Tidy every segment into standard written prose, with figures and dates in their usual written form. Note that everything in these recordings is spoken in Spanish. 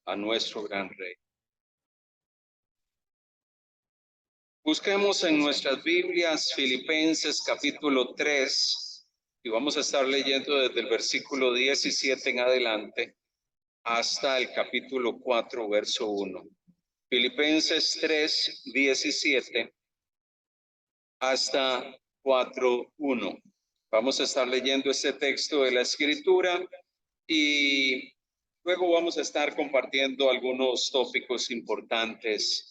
a nuestro gran Rey. Busquemos en nuestras Biblias Filipenses capítulo 3 y vamos a estar leyendo desde el versículo 17 en adelante hasta el capítulo 4, verso 1. Filipenses 3, 17 hasta 4, 1. Vamos a estar leyendo este texto de la Escritura y luego vamos a estar compartiendo algunos tópicos importantes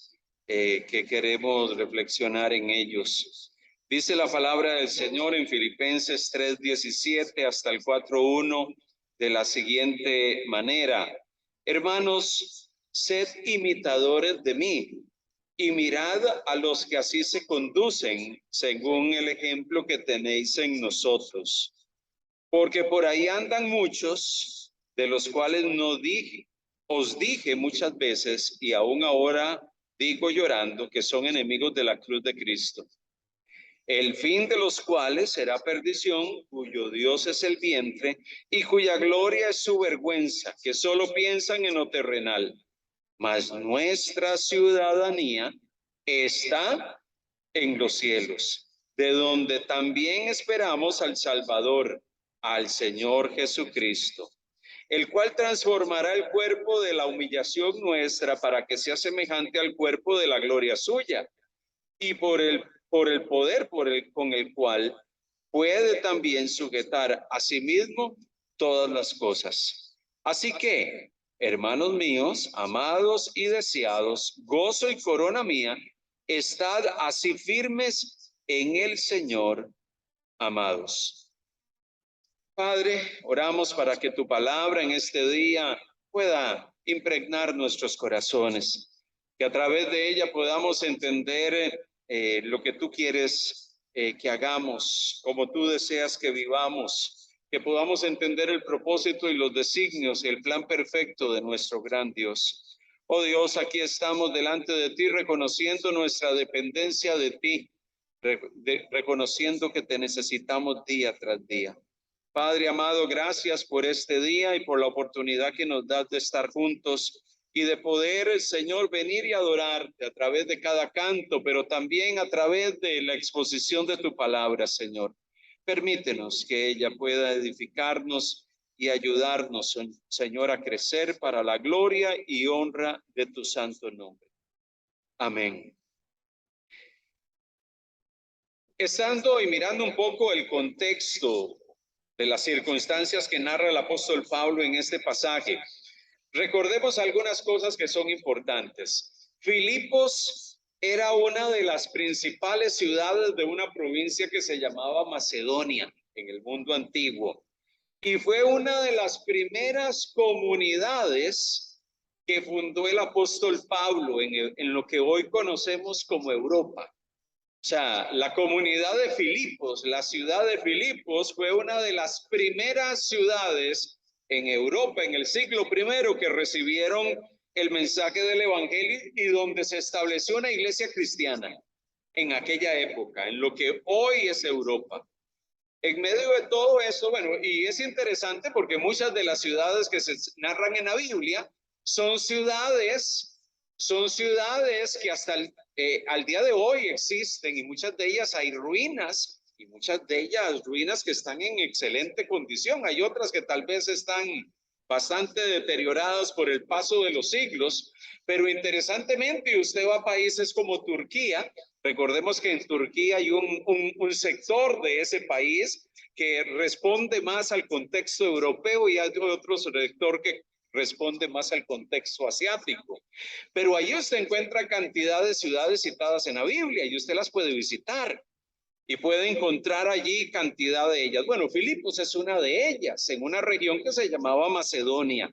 que queremos reflexionar en ellos. Dice la palabra del Señor en Filipenses 3:17 hasta el 4:1 de la siguiente manera: hermanos, sed imitadores de mí y mirad a los que así se conducen según el ejemplo que tenéis en nosotros. Porque por ahí andan muchos, de los cuales os dije muchas veces y aún ahora digo llorando, que son enemigos de la cruz de Cristo, el fin de los cuales será perdición, cuyo Dios es el vientre y cuya gloria es su vergüenza, que solo piensan en lo terrenal. Mas nuestra ciudadanía está en los cielos, de donde también esperamos al Salvador, al Señor Jesucristo, el cual transformará el cuerpo de la humillación nuestra para que sea semejante al cuerpo de la gloria suya, y por el poder con el cual puede también sujetar a sí mismo todas las cosas. Así que, hermanos míos, amados y deseados, gozo y corona mía, estad así firmes en el Señor, amados. Padre, oramos para que tu palabra en este día pueda impregnar nuestros corazones, que a través de ella podamos entender lo que tú quieres que hagamos, como tú deseas que vivamos, que podamos entender el propósito y los designios y el plan perfecto de nuestro gran Dios. Oh Dios, aquí estamos delante de ti reconociendo nuestra dependencia de ti, reconociendo que te necesitamos día tras día. Padre amado, gracias por este día y por la oportunidad que nos das de estar juntos y de poder, Señor, venir y adorarte a través de cada canto, pero también a través de la exposición de tu palabra, Señor. Permítenos que ella pueda edificarnos y ayudarnos, Señor, a crecer para la gloria y honra de tu santo nombre. Amén. Estando y mirando un poco el contexto de las circunstancias que narra el apóstol Pablo en este pasaje, recordemos algunas cosas que son importantes. Filipos era una de las principales ciudades de una provincia que se llamaba Macedonia en el mundo antiguo y fue una de las primeras comunidades que fundó el apóstol Pablo en lo que hoy conocemos como Europa. O sea, la comunidad de Filipos, la ciudad de Filipos fue una de las primeras ciudades en Europa en el siglo I que recibieron el mensaje del evangelio y donde se estableció una iglesia cristiana en aquella época, en lo que hoy es Europa. En medio de todo eso, bueno, y es interesante porque muchas de las ciudades que se narran en la Biblia son ciudades que hasta al día de hoy existen y muchas de ellas hay ruinas y muchas de ellas ruinas que están en excelente condición. Hay otras que tal vez están bastante deterioradas por el paso de los siglos, pero interesantemente usted va a países como Turquía. Recordemos que en Turquía hay un sector de ese país que responde más al contexto europeo y hay otro sector que responde más al contexto asiático. Pero ahí usted encuentra cantidad de ciudades citadas en la Biblia y usted las puede visitar y puede encontrar allí cantidad de ellas. Bueno, Filipos es una de ellas, en una región que se llamaba Macedonia,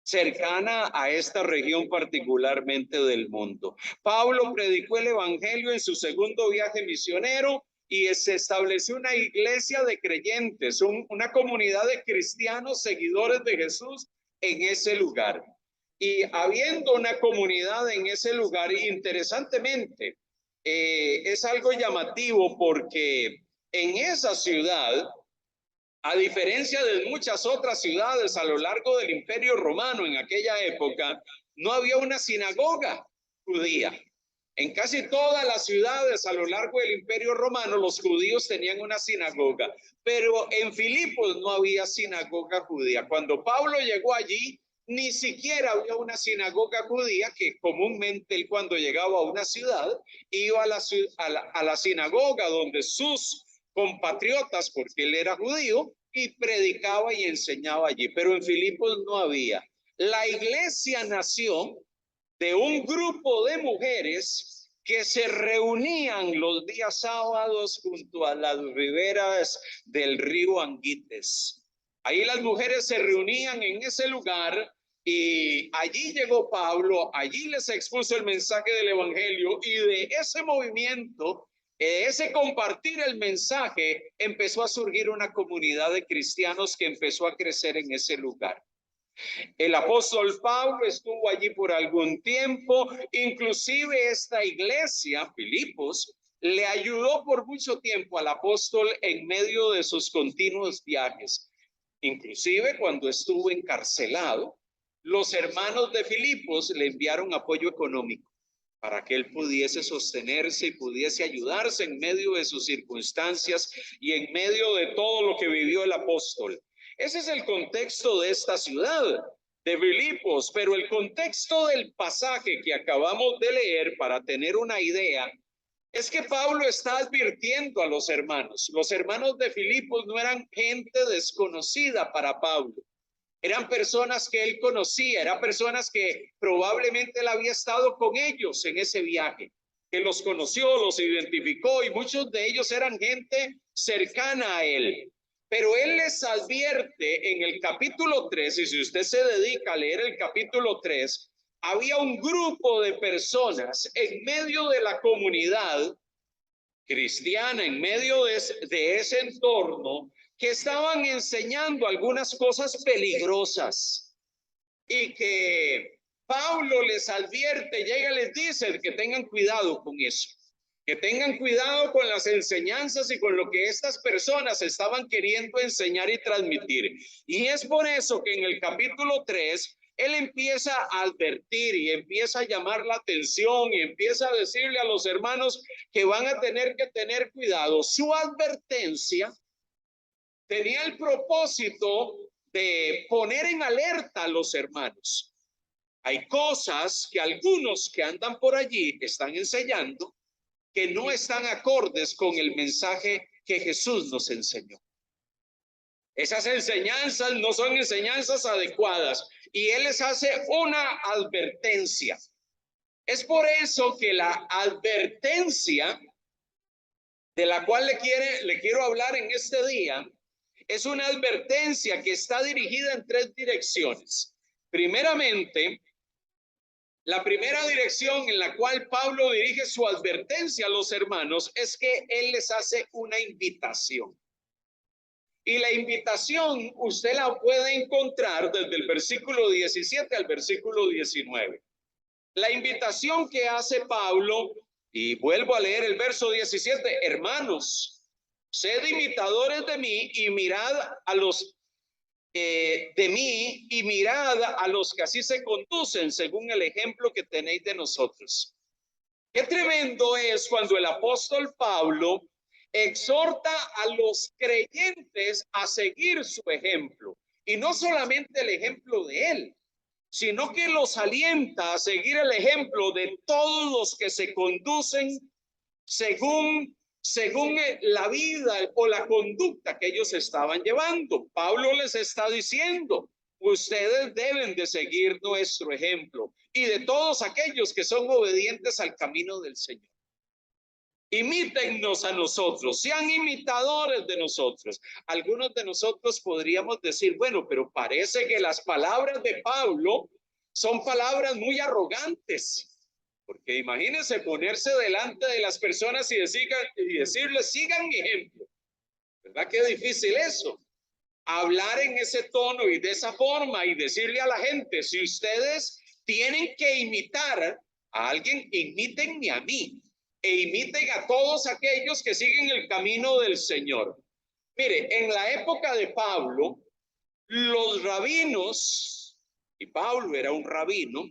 cercana a esta región particularmente del mundo. Pablo predicó el evangelio en su segundo viaje misionero y se estableció una iglesia de creyentes, una comunidad de cristianos seguidores de Jesús en ese lugar. Y habiendo una comunidad en ese lugar, interesantemente, es algo llamativo porque en esa ciudad A diferencia de muchas otras ciudades a lo largo del Imperio Romano en aquella época, no había una sinagoga judía. En casi todas las ciudades a lo largo del Imperio Romano, los judíos tenían una sinagoga, pero en Filipos no había sinagoga judía. Cuando Pablo llegó allí, ni siquiera había una sinagoga judía, que comúnmente él, cuando llegaba a una ciudad, iba a la sinagoga donde sus compatriotas, porque él era judío, y predicaba y enseñaba allí. Pero en Filipos no había. La iglesia nació de un grupo de mujeres que se reunían los días sábados junto a las riberas del río Anguites. Ahí las mujeres se reunían en ese lugar y allí llegó Pablo, allí les expuso el mensaje del evangelio, y de ese movimiento, ese compartir el mensaje, empezó a surgir una comunidad de cristianos que empezó a crecer en ese lugar. El apóstol Pablo estuvo allí por algún tiempo, inclusive esta iglesia, Filipos, le ayudó por mucho tiempo al apóstol en medio de sus continuos viajes. Inclusive cuando estuvo encarcelado, los hermanos de Filipos le enviaron apoyo económico para que él pudiese sostenerse y pudiese ayudarse en medio de sus circunstancias y en medio de todo lo que vivió el apóstol. Ese es el contexto de esta ciudad, de Filipos, pero el contexto del pasaje que acabamos de leer, para tener una idea, es que Pablo está advirtiendo a los hermanos. Los hermanos de Filipos no eran gente desconocida para Pablo. Eran personas que él conocía, eran personas que probablemente él había estado con ellos en ese viaje, que los conoció, los identificó, y muchos de ellos eran gente cercana a él. Pero él les advierte en el capítulo 3, y si usted se dedica a leer el capítulo 3, había un grupo de personas en medio de la comunidad cristiana, en medio de ese entorno, que estaban enseñando algunas cosas peligrosas y que Pablo les advierte, llega y les dice que tengan cuidado con eso, que tengan cuidado con las enseñanzas y con lo que estas personas estaban queriendo enseñar y transmitir. Y es por eso que en el capítulo 3 él empieza a advertir y empieza a llamar la atención y empieza a decirle a los hermanos que van a tener que tener cuidado. Su advertencia tenía el propósito de poner en alerta a los hermanos. Hay cosas que algunos que andan por allí están enseñando que no están acordes con el mensaje que Jesús nos enseñó. Esas enseñanzas no son enseñanzas adecuadas y él les hace una advertencia. Es por eso que la advertencia de la cual le quiero hablar en este día es una advertencia que está dirigida en tres direcciones. Primeramente, la primera dirección en la cual Pablo dirige su advertencia a los hermanos es que él les hace una invitación. Y la invitación usted la puede encontrar desde el versículo 17 al versículo 19. La invitación que hace Pablo, y vuelvo a leer el verso 17, hermanos, sed imitadores de mí y mirad a los que así se conducen según el ejemplo que tenéis de nosotros. Qué tremendo es cuando el apóstol Pablo exhorta a los creyentes a seguir su ejemplo, y no solamente el ejemplo de él, sino que los alienta a seguir el ejemplo de todos los que se conducen según la vida o la conducta que ellos estaban llevando. Pablo les está diciendo, ustedes deben de seguir nuestro ejemplo y de todos aquellos que son obedientes al camino del Señor. Imítennos a nosotros, sean imitadores de nosotros. Algunos de nosotros podríamos decir, bueno, pero parece que las palabras de Pablo son palabras muy arrogantes. Porque imagínense ponerse delante de las personas y decirles, sigan mi ejemplo. ¿Verdad que difícil eso? Hablar en ese tono y de esa forma y decirle a la gente, si ustedes tienen que imitar a alguien, imítenme a mí. E imiten a todos aquellos que siguen el camino del Señor. Mire, en la época de Pablo, los rabinos, y Pablo era un rabino,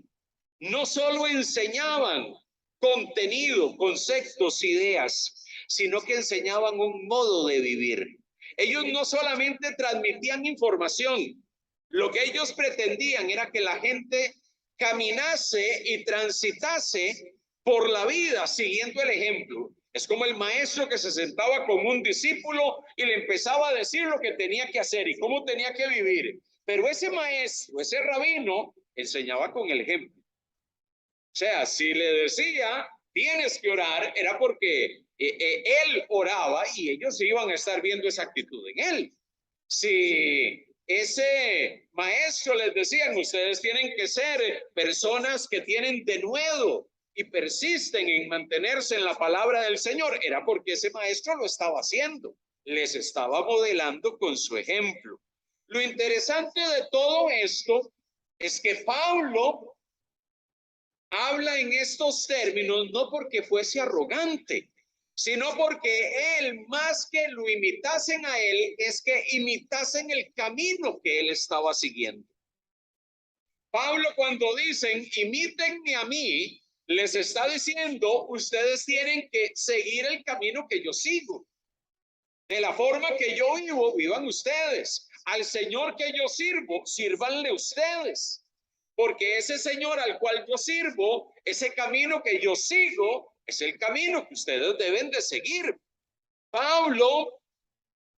no solo enseñaban contenido, conceptos, ideas, sino que enseñaban un modo de vivir. Ellos no solamente transmitían información, lo que ellos pretendían era que la gente caminase y transitase por la vida siguiendo el ejemplo. Es como el maestro que se sentaba con un discípulo y le empezaba a decir lo que tenía que hacer y cómo tenía que vivir. Pero ese maestro, ese rabino, enseñaba con el ejemplo. O sea, si le decía, tienes que orar, era porque él oraba y ellos iban a estar viendo esa actitud en él. Si ese maestro les decía, ustedes tienen que ser personas que tienen denuedo y persisten en mantenerse en la palabra del Señor, era porque ese maestro lo estaba haciendo, les estaba modelando con su ejemplo. Lo interesante de todo esto es que Pablo habla en estos términos no porque fuese arrogante, sino porque él, más que lo imitasen a él, es que imitasen el camino que él estaba siguiendo. Pablo, cuando dicen imítenme a mí, les está diciendo, ustedes tienen que seguir el camino que yo sigo. De la forma que yo vivo, vivan ustedes. Al Señor que yo sirvo, sírvanle ustedes. Porque ese Señor al cual yo sirvo, ese camino que yo sigo, es el camino que ustedes deben de seguir. Pablo,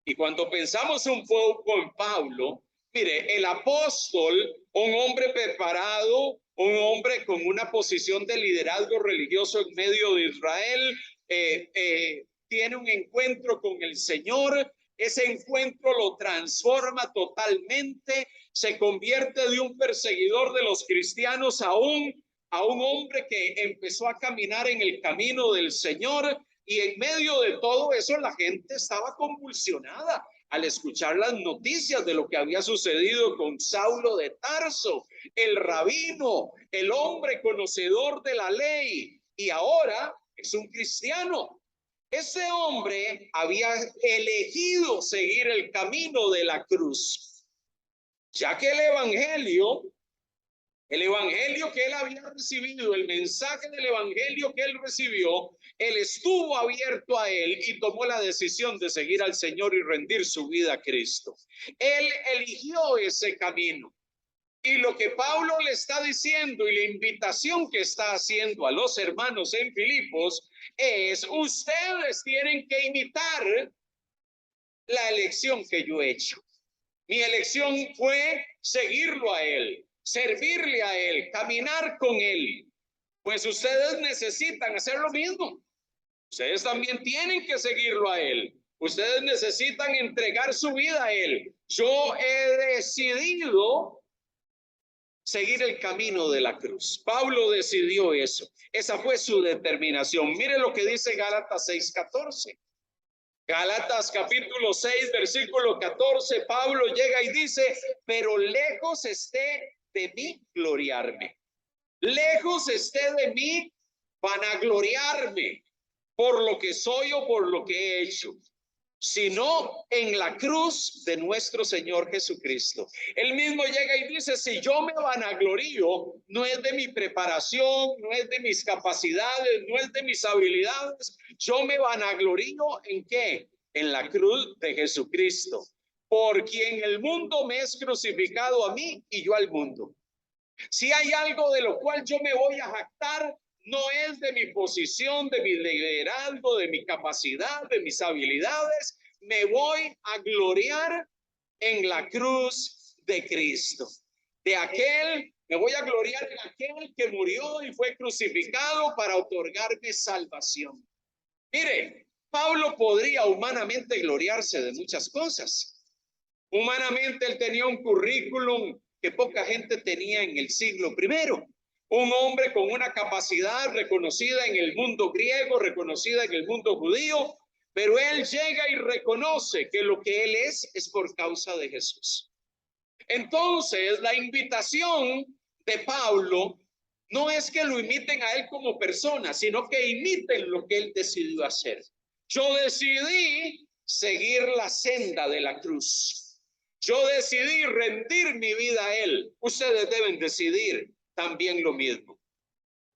y cuando pensamos un poco en Pablo, mire, el apóstol, un hombre preparado, un hombre con una posición de liderazgo religioso en medio de Israel, tiene un encuentro con el Señor, ese encuentro lo transforma totalmente, se convierte de un perseguidor de los cristianos a un hombre que empezó a caminar en el camino del Señor, y en medio de todo eso la gente estaba convulsionada al escuchar las noticias de lo que había sucedido con Saulo de Tarso, el rabino, el hombre conocedor de la ley, y ahora es un cristiano. Ese hombre había elegido seguir el camino de la cruz, ya que el evangelio que él había recibido, el mensaje del evangelio que él recibió, él estuvo abierto a él y tomó la decisión de seguir al Señor y rendir su vida a Cristo. Él eligió ese camino. Y lo que Pablo le está diciendo y la invitación que está haciendo a los hermanos en Filipos es, ustedes tienen que imitar la elección que yo he hecho. Mi elección fue seguirlo a él, servirle a él, caminar con él. Pues ustedes necesitan hacer lo mismo. Ustedes también tienen que seguirlo a él. Ustedes necesitan entregar su vida a él. Yo he decidido seguir el camino de la cruz. Pablo decidió eso. Esa fue su determinación. Mire lo que dice Gálatas 6:14. Gálatas capítulo 6, versículo 14, Pablo llega y dice, pero lejos esté de mí gloriarme. Lejos esté de mí vanagloriarme por lo que soy o por lo que he hecho, sino en la cruz de nuestro Señor Jesucristo. Él mismo llega y dice, si yo me vanaglorio, no es de mi preparación, no es de mis capacidades, no es de mis habilidades, yo me vanaglorio ¿en qué? En la cruz de Jesucristo, por quien el mundo me es crucificado a mí y yo al mundo. Si hay algo de lo cual yo me voy a jactar, no es de mi posición, de mi liderazgo, de mi capacidad, de mis habilidades. Me voy a gloriar en la cruz de Cristo. Me voy a gloriar en aquel que murió y fue crucificado para otorgarme salvación. Mire, Pablo podría humanamente gloriarse de muchas cosas. Humanamente él tenía un currículum que poca gente tenía en el siglo primero. Un hombre con una capacidad reconocida en el mundo griego, reconocida en el mundo judío, pero él llega y reconoce que lo que él es por causa de Jesús. Entonces, la invitación de Pablo no es que lo imiten a él como persona, sino que imiten lo que él decidió hacer. Yo decidí seguir la senda de la cruz. Yo decidí rendir mi vida a Él. Ustedes deben decidir también lo mismo.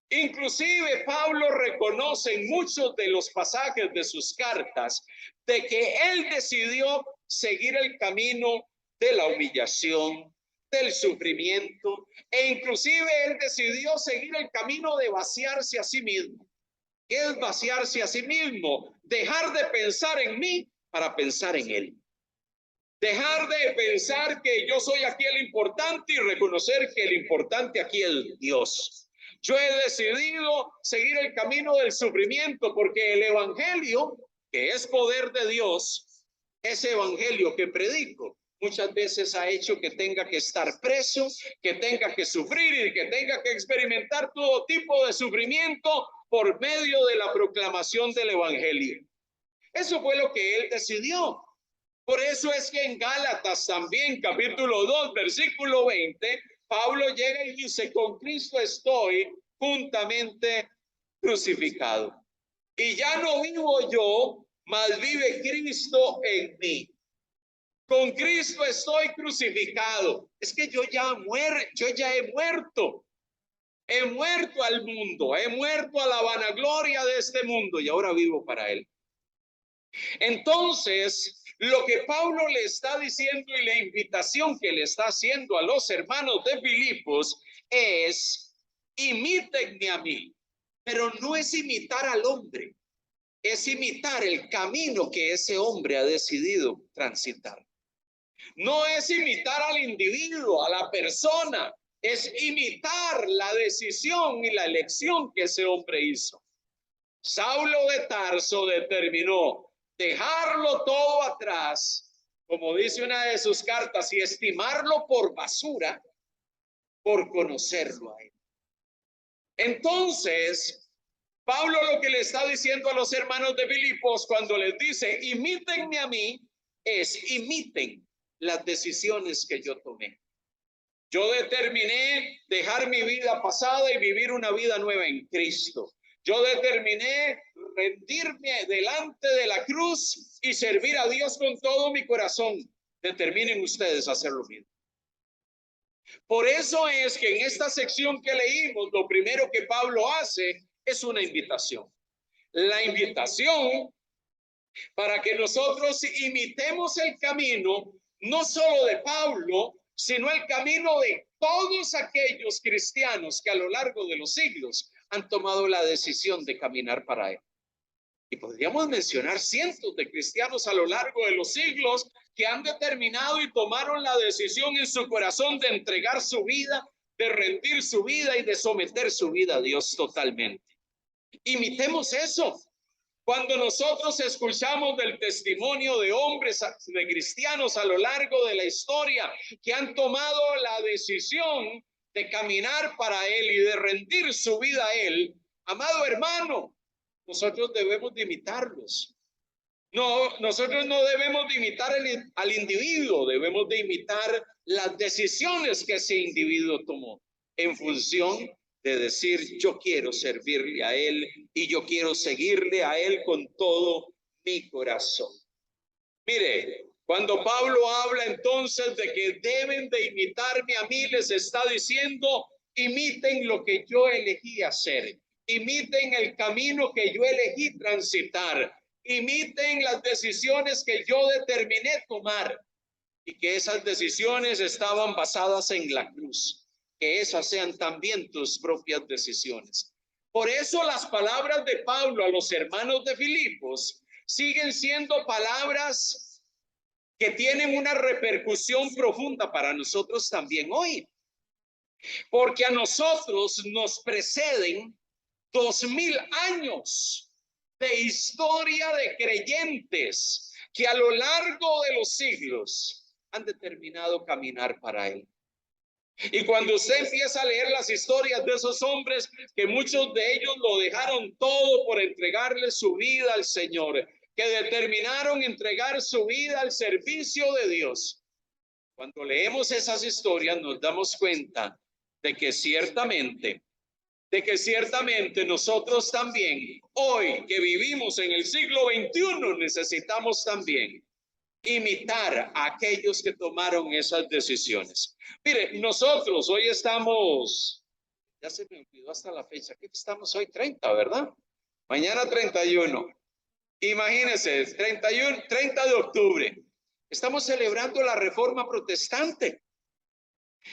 Inclusive Pablo reconoce en muchos de los pasajes de sus cartas de que él decidió seguir el camino de la humillación, del sufrimiento, e inclusive él decidió seguir el camino de vaciarse a sí mismo. ¿Qué es vaciarse a sí mismo? Dejar de pensar en mí para pensar en él. Dejar de pensar que yo soy aquí el importante y reconocer que el importante aquí es Dios. Yo he decidido seguir el camino del sufrimiento porque el evangelio, que es poder de Dios, ese evangelio que predico, muchas veces ha hecho que tenga que estar preso, que tenga que sufrir y que tenga que experimentar todo tipo de sufrimiento por medio de la proclamación del evangelio. Eso fue lo que él decidió. Por eso es que en Gálatas también, capítulo 2, versículo 20, Pablo llega y dice, con Cristo estoy juntamente crucificado. Y ya no vivo yo, mas vive Cristo en mí. Con Cristo estoy crucificado. Es que yo ya he muerto. He muerto al mundo, he muerto a la vanagloria de este mundo y ahora vivo para Él. Entonces, lo que Pablo le está diciendo y la invitación que le está haciendo a los hermanos de Filipos es, imítenme a mí, pero no es imitar al hombre, es imitar el camino que ese hombre ha decidido transitar. No es imitar al individuo, a la persona, es imitar la decisión y la elección que ese hombre hizo. Saulo de Tarso determinó dejarlo todo atrás, como dice una de sus cartas, y estimarlo por basura, por conocerlo a él. Entonces, Pablo lo que le está diciendo a los hermanos de Filipos cuando les dice, imítenme a mí, es imiten las decisiones que yo tomé. Yo determiné dejar mi vida pasada y vivir una vida nueva en Cristo. Yo determiné rendirme delante de la cruz y servir a Dios con todo mi corazón. Determinen ustedes hacer lo mismo. Por eso es que en esta sección que leímos, lo primero que Pablo hace es una invitación. La invitación para que nosotros imitemos el camino, no solo de Pablo, sino el camino de todos aquellos cristianos que a lo largo de los siglos han tomado la decisión de caminar para Él. Y podríamos mencionar cientos de cristianos a lo largo de los siglos que han determinado y tomaron la decisión en su corazón de entregar su vida, de rendir su vida y de someter su vida a Dios totalmente. Imitemos eso. Cuando nosotros escuchamos del testimonio de hombres, de cristianos a lo largo de la historia que han tomado la decisión de caminar para Él y de rendir su vida a Él, amado hermano, nosotros debemos de imitarlos. No, nosotros no debemos de imitar al individuo, debemos de imitar las decisiones que ese individuo tomó en función de decir, yo quiero servirle a Él y yo quiero seguirle a Él con todo mi corazón. Mire, cuando Pablo habla entonces de que deben de imitarme a mí, les está diciendo, imiten lo que yo elegí hacer, imiten el camino que yo elegí transitar, imiten las decisiones que yo determiné tomar y que esas decisiones estaban basadas en la cruz. Que esas sean también tus propias decisiones. Por eso las palabras de Pablo a los hermanos de Filipos siguen siendo palabras que tienen una repercusión profunda para nosotros también hoy. Porque a nosotros nos preceden 2000 años de historia de creyentes que a lo largo de los siglos han determinado caminar para Él. Y cuando usted empieza a leer las historias de esos hombres, que muchos de ellos lo dejaron todo por entregarle su vida al Señor, que determinaron entregar su vida al servicio de Dios. Cuando leemos esas historias nos damos cuenta de que ciertamente de que ciertamente nosotros también, hoy que vivimos en el siglo XXI, necesitamos también imitar a aquellos que tomaron esas decisiones. Mire, nosotros hoy estamos, ya se me olvidó hasta la fecha, que estamos hoy 30, ¿verdad? Mañana 31. Imagínense, 30 de octubre. Estamos celebrando la Reforma Protestante.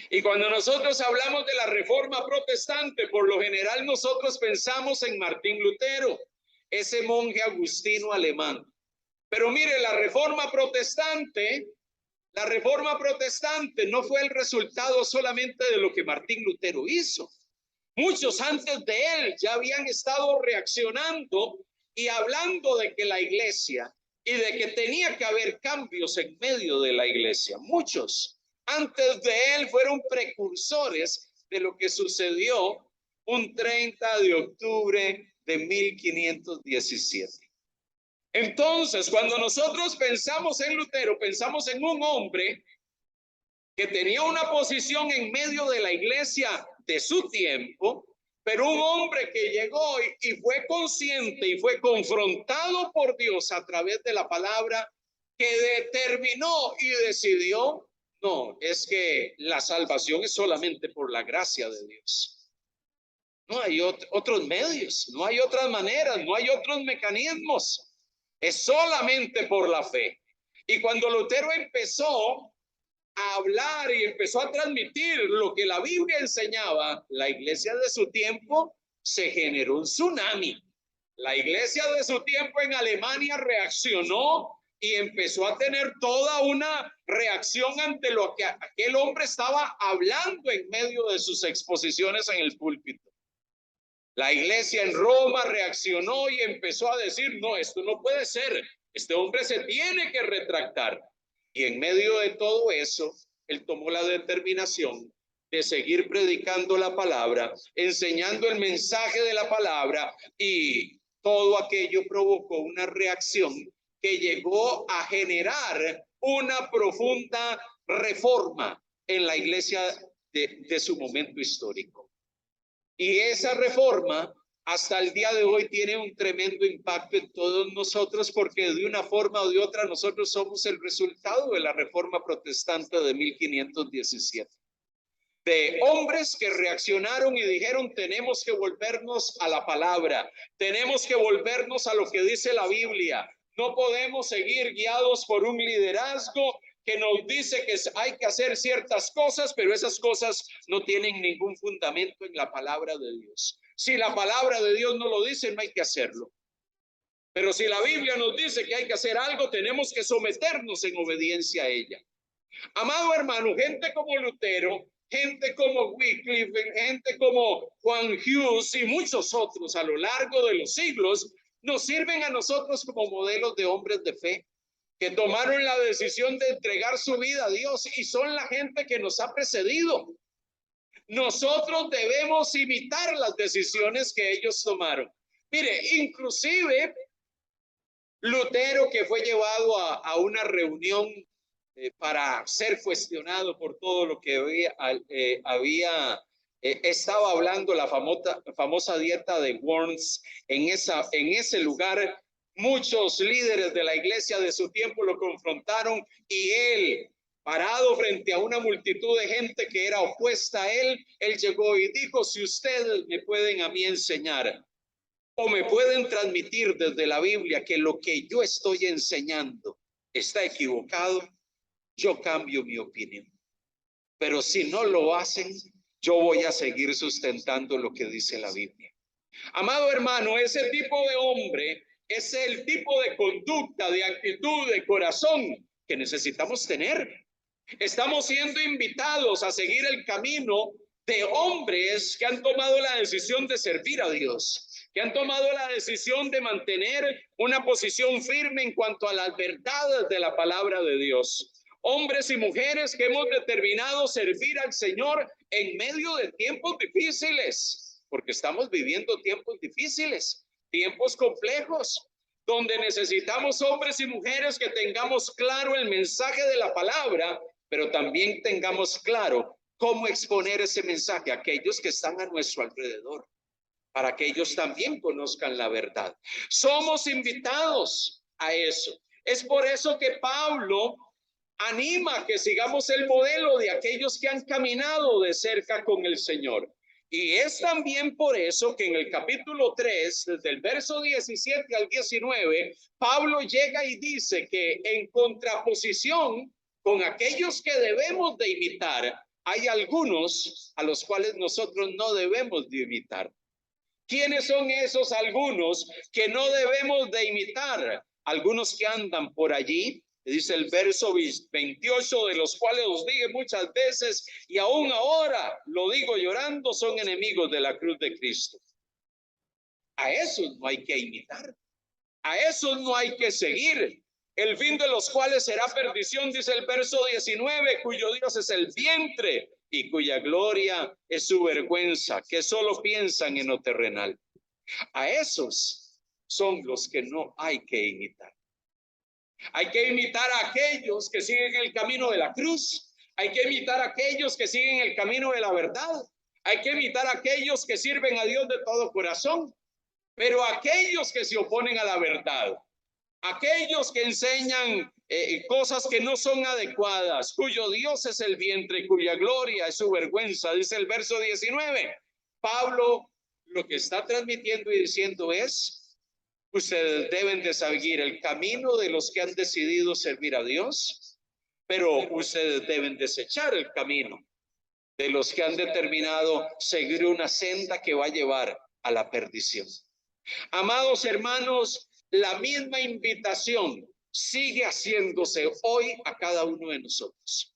Y cuando nosotros hablamos de la Reforma Protestante, por lo general nosotros pensamos en Martín Lutero, ese monje agustino alemán. Pero mire, la Reforma Protestante no fue el resultado solamente de lo que Martín Lutero hizo. Muchos antes de él ya habían estado reaccionando y hablando de que la iglesia y de que tenía que haber cambios en medio de la iglesia. Muchos antes de él fueron precursores de lo que sucedió un 30 de octubre de 1517. Entonces, cuando nosotros pensamos en Lutero, pensamos en un hombre que tenía una posición en medio de la iglesia de su tiempo, pero un hombre que llegó y fue consciente y fue confrontado por Dios a través de la palabra, que determinó y decidió, no, es que la salvación es solamente por la gracia de Dios. No hay otros medios, no hay otras maneras, no hay otros mecanismos. Es solamente por la fe. Y cuando Lutero empezó a hablar y empezó a transmitir lo que la Biblia enseñaba, la iglesia de su tiempo, se generó un tsunami. La iglesia de su tiempo en Alemania reaccionó y empezó a tener toda una reacción ante lo que aquel hombre estaba hablando en medio de sus exposiciones en el púlpito. La iglesia en Roma reaccionó y empezó a decir, no, esto no puede ser, este hombre se tiene que retractar. Y en medio de todo eso, él tomó la determinación de seguir predicando la palabra, enseñando el mensaje de la palabra, y todo aquello provocó una reacción que llegó a generar una profunda reforma en la iglesia de su momento histórico. Y esa reforma hasta el día de hoy tiene un tremendo impacto en todos nosotros, porque de una forma o de otra nosotros somos el resultado de la Reforma Protestante de 1517. De hombres que reaccionaron y dijeron, tenemos que volvernos a la palabra, tenemos que volvernos a lo que dice la Biblia. No podemos seguir guiados por un liderazgo que nos dice que hay que hacer ciertas cosas, pero esas cosas no tienen ningún fundamento en la palabra de Dios. Si la palabra de Dios no lo dice, no hay que hacerlo. Pero si la Biblia nos dice que hay que hacer algo, tenemos que someternos en obediencia a ella. Amado hermano, gente como Lutero, gente como Wycliffe, gente como Juan Hughes y muchos otros a lo largo de los siglos, nos sirven a nosotros como modelos de hombres de fe que tomaron la decisión de entregar su vida a Dios, y son la gente que nos ha precedido. Nosotros debemos imitar las decisiones que ellos tomaron. Mire, inclusive Lutero, que fue llevado a una reunión para ser cuestionado por todo lo que estaba hablando, la famosa dieta de Worms. En ese lugar, muchos líderes de la iglesia de su tiempo lo confrontaron, y él, parado frente a una multitud de gente que era opuesta a él, él llegó y dijo, si ustedes me pueden a mí enseñar o me pueden transmitir desde la Biblia que lo que yo estoy enseñando está equivocado, yo cambio mi opinión. Pero si no lo hacen, yo voy a seguir sustentando lo que dice la Biblia. Amado hermano, ese tipo de hombre es el tipo de conducta, de actitud, de corazón que necesitamos tener. Estamos siendo invitados a seguir el camino de hombres que han tomado la decisión de servir a Dios, que han tomado la decisión de mantener una posición firme en cuanto a las verdades de la palabra de Dios. Hombres y mujeres que hemos determinado servir al Señor en medio de tiempos difíciles, porque estamos viviendo tiempos difíciles, tiempos complejos, donde necesitamos hombres y mujeres que tengamos claro el mensaje de la palabra, pero también tengamos claro cómo exponer ese mensaje a aquellos que están a nuestro alrededor. para que ellos también conozcan la verdad. Somos invitados a eso. Es por eso que Pablo anima a que sigamos el modelo de aquellos que han caminado de cerca con el Señor. Y es también por eso que en el capítulo 3, desde el verso 17 al 19, Pablo llega y dice que en contraposición con aquellos que debemos de imitar, hay algunos a los cuales nosotros no debemos de imitar. ¿Quiénes son esos algunos que no debemos de imitar? Algunos que andan por allí, dice el verso 28, de los cuales os dije muchas veces y aún ahora lo digo llorando, son enemigos de la cruz de Cristo. A esos no hay que imitar, a esos no hay que seguir. El fin de los cuales será perdición, dice el verso 19, cuyo Dios es el vientre y cuya gloria es su vergüenza, que solo piensan en lo terrenal. A esos son los que no hay que imitar. Hay que imitar a aquellos que siguen el camino de la cruz. Hay que imitar a aquellos que siguen el camino de la verdad. Hay que imitar a aquellos que sirven a Dios de todo corazón. Pero aquellos que se oponen a la verdad, aquellos que enseñan cosas que no son adecuadas, cuyo Dios es el vientre, cuya gloria es su vergüenza, dice el verso 19. Pablo lo que está transmitiendo y diciendo es: ustedes deben de seguir el camino de los que han decidido servir a Dios, pero ustedes deben desechar el camino de los que han determinado seguir una senda que va a llevar a la perdición. Amados hermanos, la misma invitación sigue haciéndose hoy a cada uno de nosotros.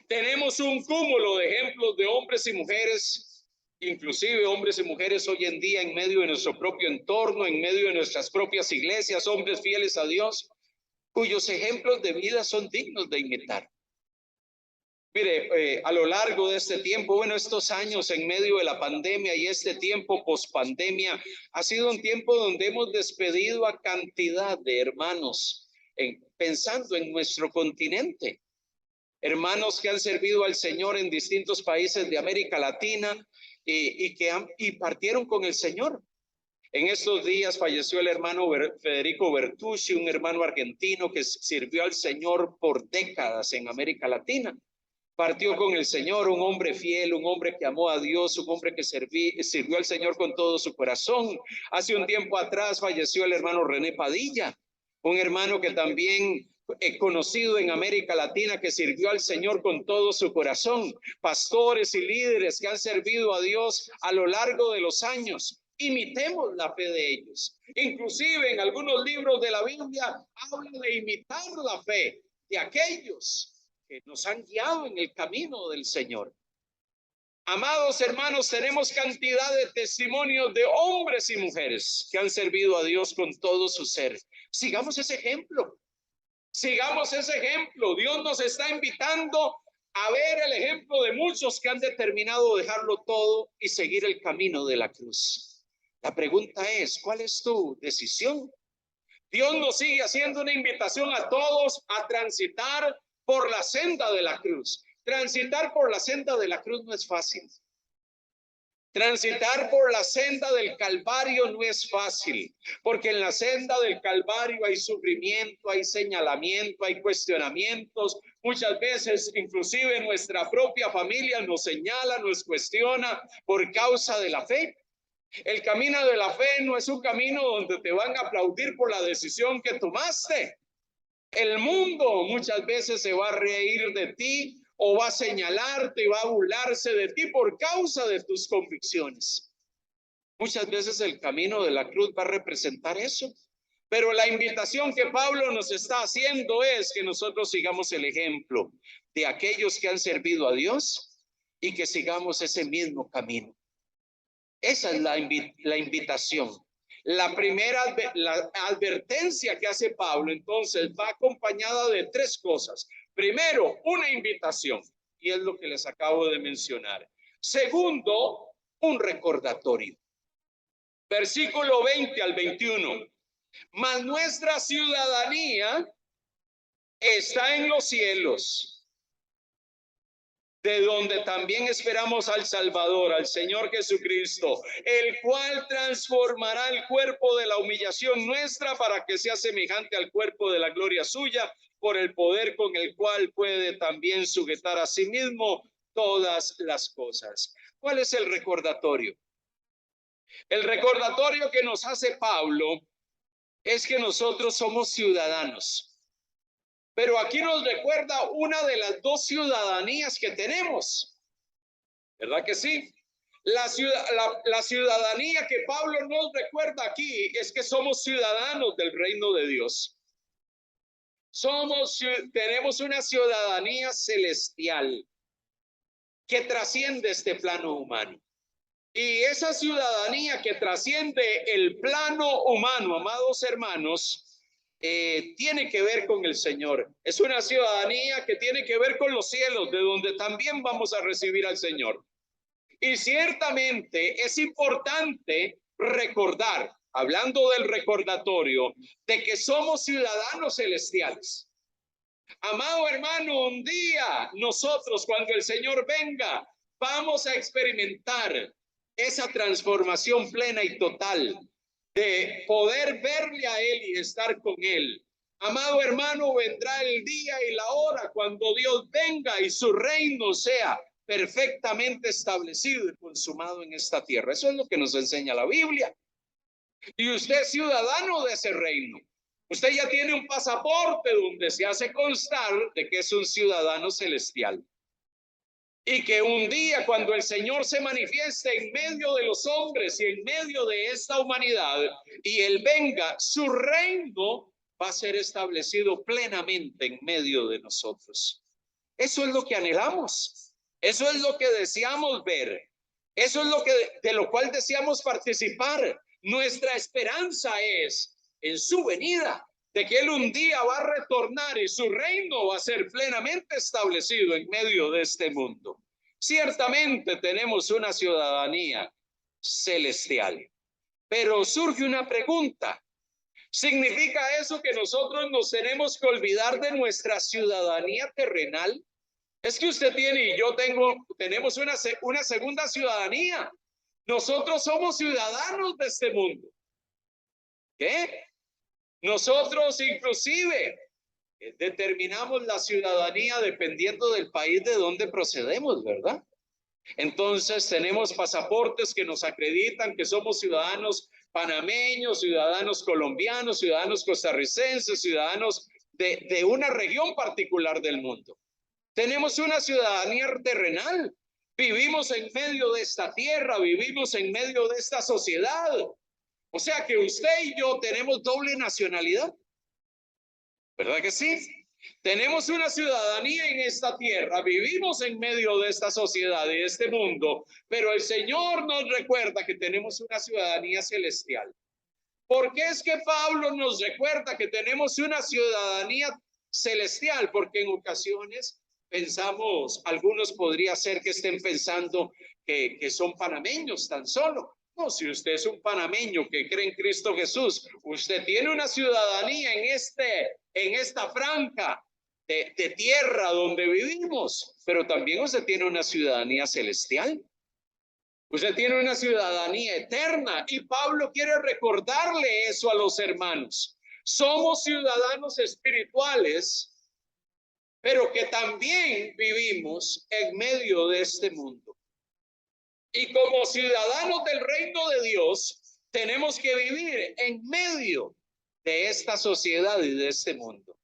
Tenemos un cúmulo de ejemplos de hombres y mujeres, inclusive hombres y mujeres hoy en día en medio de nuestro propio entorno, en medio de nuestras propias iglesias, hombres fieles a Dios, cuyos ejemplos de vida son dignos de imitar. Mire, a lo largo de este tiempo, estos años en medio de la pandemia y este tiempo pospandemia, ha sido un tiempo donde hemos despedido a cantidad de hermanos, pensando en nuestro continente. Hermanos que han servido al Señor en distintos países de América Latina y partieron con el Señor. En estos días falleció el hermano Federico Bertucci, un hermano argentino que sirvió al Señor por décadas en América Latina. Partió con el Señor, un hombre fiel, un hombre que amó a Dios, un hombre que sirvió al Señor con todo su corazón. Hace un tiempo atrás falleció el hermano René Padilla, un hermano que también conocido en América Latina, que sirvió al Señor con todo su corazón. Pastores y líderes que han servido a Dios a lo largo de los años. Imitemos la fe de ellos. Inclusive en algunos libros de la Biblia habla de imitar la fe de aquellos que nos han guiado en el camino del Señor. Amados hermanos, tenemos cantidad de testimonios de hombres y mujeres que han servido a Dios con todo su ser. Sigamos ese ejemplo. Sigamos ese ejemplo. Dios nos está invitando a ver el ejemplo de muchos que han determinado dejarlo todo y seguir el camino de la cruz. La pregunta es, ¿cuál es tu decisión? Dios nos sigue haciendo una invitación a todos a transitar por la senda de la cruz. Transitar por la senda de la cruz no es fácil. Transitar por la senda del Calvario no es fácil, porque en la senda del Calvario hay sufrimiento, hay señalamiento, hay cuestionamientos. Muchas veces, inclusive nuestra propia familia nos señala, nos cuestiona por causa de la fe. El camino de la fe no es un camino donde te van a aplaudir por la decisión que tomaste. El mundo muchas veces se va a reír de ti o va a señalarte y va a burlarse de ti por causa de tus convicciones. Muchas veces el camino de la cruz va a representar eso. Pero la invitación que Pablo nos está haciendo es que nosotros sigamos el ejemplo de aquellos que han servido a Dios y que sigamos ese mismo camino. Esa es la invitación. La primera la advertencia que hace Pablo, entonces, va acompañada de tres cosas. Primero, una invitación, y es lo que les acabo de mencionar. Segundo, un recordatorio. Versículo 20 al 21. Mas nuestra ciudadanía está en los cielos, de donde también esperamos al Salvador, al Señor Jesucristo, el cual transformará el cuerpo de la humillación nuestra para que sea semejante al cuerpo de la gloria suya, por el poder con el cual puede también sujetar a sí mismo todas las cosas. ¿Cuál es el recordatorio? El recordatorio que nos hace Pablo es que nosotros somos ciudadanos. Pero aquí nos recuerda una de las dos ciudadanías que tenemos. ¿Verdad que sí? La ciudadanía que Pablo nos recuerda aquí es que somos ciudadanos del reino de Dios. Tenemos una ciudadanía celestial que trasciende este plano humano. Y esa ciudadanía que trasciende el plano humano, amados hermanos, tiene que ver con el Señor. Es una ciudadanía que tiene que ver con los cielos, de donde también vamos a recibir al Señor. Y ciertamente es importante recordar, hablando del recordatorio, de que somos ciudadanos celestiales. Amado hermano, un día nosotros, cuando el Señor venga, vamos a experimentar esa transformación plena y total de poder verle a Él y estar con Él. Amado hermano, vendrá el día y la hora cuando Dios venga y su reino sea perfectamente establecido y consumado en esta tierra. Eso es lo que nos enseña la Biblia. Y usted es ciudadano de ese reino. Usted ya tiene un pasaporte donde se hace constar de que es un ciudadano celestial. Y que un día, cuando el Señor se manifieste en medio de los hombres y en medio de esta humanidad, y Él venga, su reino va a ser establecido plenamente en medio de nosotros. Eso es lo que anhelamos. Eso es lo que deseamos ver. Eso es de lo cual deseamos participar. Nuestra esperanza es en su venida, de que Él un día va a retornar y su reino va a ser plenamente establecido en medio de este mundo. Ciertamente tenemos una ciudadanía celestial, pero surge una pregunta. ¿Significa eso que nosotros nos tenemos que olvidar de nuestra ciudadanía terrenal? Es que usted tiene y yo tenemos una segunda ciudadanía. Nosotros somos ciudadanos de este mundo. ¿Qué? Nosotros inclusive determinamos la ciudadanía dependiendo del país de donde procedemos, ¿verdad? Entonces tenemos pasaportes que nos acreditan que somos ciudadanos panameños, ciudadanos colombianos, ciudadanos costarricenses, ciudadanos de una región particular del mundo. Tenemos una ciudadanía terrenal. Vivimos en medio de esta tierra, vivimos en medio de esta sociedad. O sea que usted y yo tenemos doble nacionalidad. ¿Verdad que sí? Tenemos una ciudadanía en esta tierra, vivimos en medio de esta sociedad y de este mundo, pero el Señor nos recuerda que tenemos una ciudadanía celestial. ¿Por qué es que Pablo nos recuerda que tenemos una ciudadanía celestial? Porque en ocasiones pensamos, algunos podría ser que estén pensando que son panameños tan solo. No, si usted es un panameño que cree en Cristo Jesús, usted tiene una ciudadanía en esta franja de tierra donde vivimos, pero también usted tiene una ciudadanía celestial. Usted tiene una ciudadanía eterna y Pablo quiere recordarle eso a los hermanos. Somos ciudadanos espirituales, pero que también vivimos en medio de este mundo. Y como ciudadanos del reino de Dios, tenemos que vivir en medio de esta sociedad y de este mundo.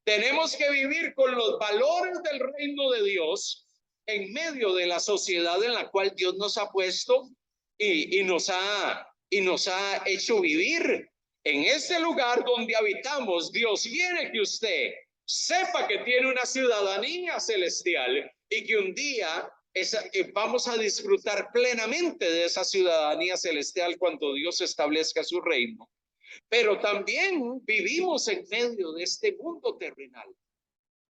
Tenemos que vivir con los valores del reino de Dios en medio de la sociedad en la cual Dios nos ha puesto y nos ha hecho vivir. En ese lugar donde habitamos, Dios quiere que usted sepa que tiene una ciudadanía celestial y que un día vamos a disfrutar plenamente de esa ciudadanía celestial cuando Dios establezca su reino. Pero también vivimos en medio de este mundo terrenal.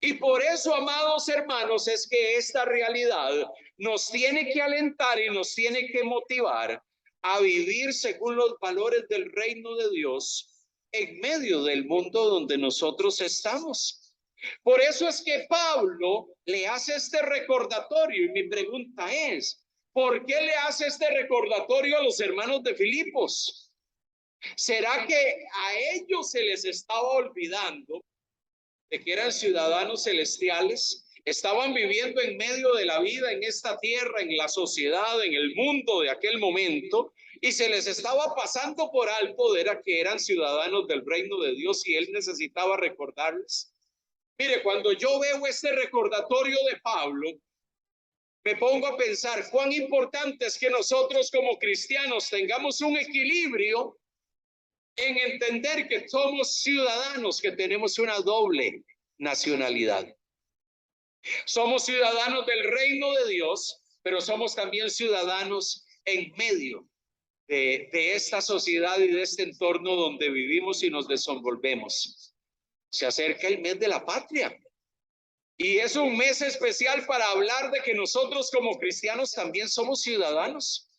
Y por eso, amados hermanos, es que esta realidad nos tiene que alentar y nos tiene que motivar a vivir según los valores del reino de Dios en medio del mundo donde nosotros estamos. Por eso es que Pablo le hace este recordatorio y mi pregunta es, ¿por qué le hace este recordatorio a los hermanos de Filipos? ¿Será que a ellos se les estaba olvidando de que eran ciudadanos celestiales? Estaban viviendo en medio de la vida en esta tierra, en la sociedad, en el mundo de aquel momento, y se les estaba pasando por alto de que eran ciudadanos del reino de Dios y él necesitaba recordarles. Mire, cuando yo veo este recordatorio de Pablo, me pongo a pensar cuán importante es que nosotros como cristianos tengamos un equilibrio en entender que somos ciudadanos, que tenemos una doble nacionalidad. Somos ciudadanos del reino de Dios, pero somos también ciudadanos en medio de esta sociedad y de este entorno donde vivimos y nos desenvolvemos. Se acerca el mes de la patria. Y es un mes especial para hablar de que nosotros como cristianos también somos ciudadanos.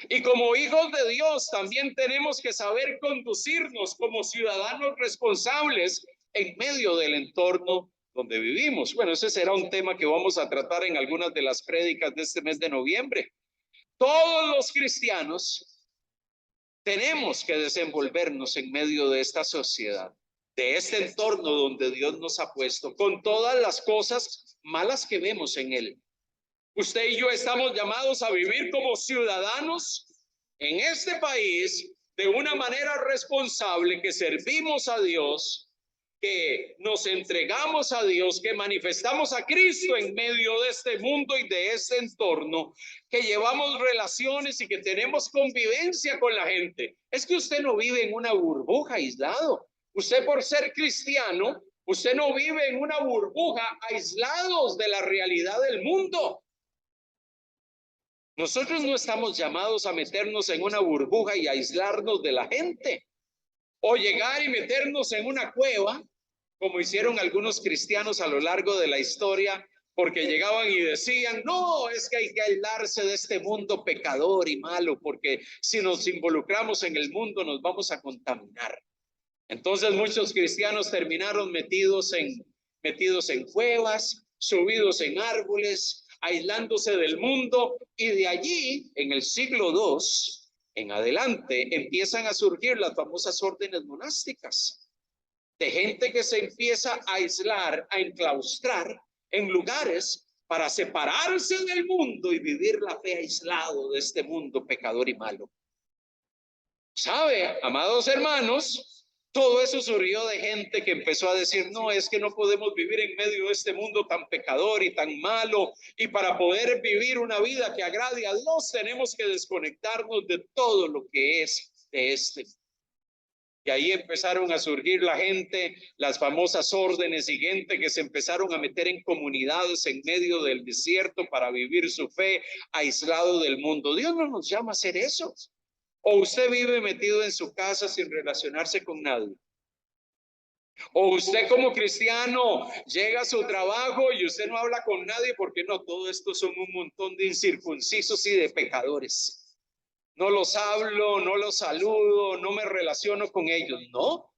Y como hijos de Dios también tenemos que saber conducirnos como ciudadanos responsables en medio del entorno donde vivimos. Bueno, ese será un tema que vamos a tratar en algunas de las prédicas de este mes de noviembre. Todos los cristianos tenemos que desenvolvernos en medio de esta sociedad, de este entorno donde Dios nos ha puesto, con todas las cosas malas que vemos en él. Usted y yo estamos llamados a vivir como ciudadanos en este país de una manera responsable, que servimos a Dios, que nos entregamos a Dios, que manifestamos a Cristo en medio de este mundo y de este entorno, que llevamos relaciones y que tenemos convivencia con la gente. Es que usted no vive en una burbuja aislado. Usted, por ser cristiano, usted no vive en una burbuja aislados de la realidad del mundo. Nosotros no estamos llamados a meternos en una burbuja y aislarnos de la gente, o llegar y meternos en una cueva, como hicieron algunos cristianos a lo largo de la historia, porque llegaban y decían, no, es que hay que aislarse de este mundo pecador y malo, porque si nos involucramos en el mundo nos vamos a contaminar. Entonces muchos cristianos terminaron metidos en cuevas, subidos en árboles, aislándose del mundo, y de allí, en el siglo II en adelante, empiezan a surgir las famosas órdenes monásticas, de gente que se empieza a aislar, a enclaustrar en lugares para separarse del mundo y vivir la fe aislado de este mundo pecador y malo. ¿Sabe, amados hermanos? Todo eso surgió de gente que empezó a decir, no, es que no podemos vivir en medio de este mundo tan pecador y tan malo, y para poder vivir una vida que agrade a Dios tenemos que desconectarnos de todo lo que es de este. Y ahí empezaron a surgir la gente, las famosas órdenes, y gente que se empezaron a meter en comunidades en medio del desierto para vivir su fe aislado del mundo. Dios no nos llama a hacer eso. ¿O usted vive metido en su casa sin relacionarse con nadie? ¿O usted como cristiano llega a su trabajo y usted no habla con nadie? Porque no, todo esto son un montón de incircuncisos y de pecadores. No los hablo, no los saludo, no me relaciono con ellos. No.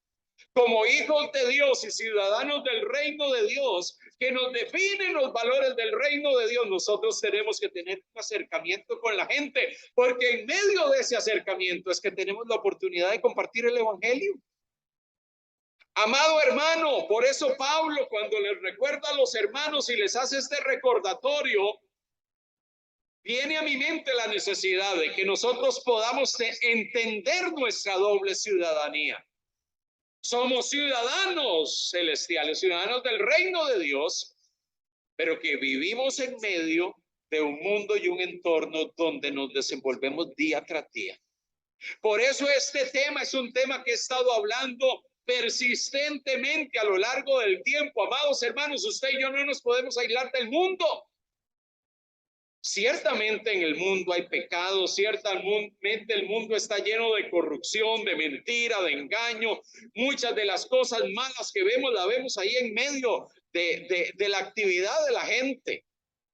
Como hijos de Dios y ciudadanos del reino de Dios, que nos definen los valores del reino de Dios, nosotros tenemos que tener un acercamiento con la gente, porque en medio de ese acercamiento es que tenemos la oportunidad de compartir el evangelio. Amado hermano, por eso Pablo, cuando les recuerda a los hermanos y les hace este recordatorio, viene a mi mente la necesidad de que nosotros podamos entender nuestra doble ciudadanía. Somos ciudadanos celestiales, ciudadanos del reino de Dios, pero que vivimos en medio de un mundo y un entorno donde nos desenvolvemos día tras día. Por eso este tema es un tema que he estado hablando persistentemente a lo largo del tiempo. Amados hermanos, usted y yo no nos podemos aislar del mundo. Ciertamente en el mundo hay pecado, ciertamente el mundo está lleno de corrupción, de mentira, de engaño. Muchas de las cosas malas que vemos, las vemos ahí en medio de la actividad de la gente,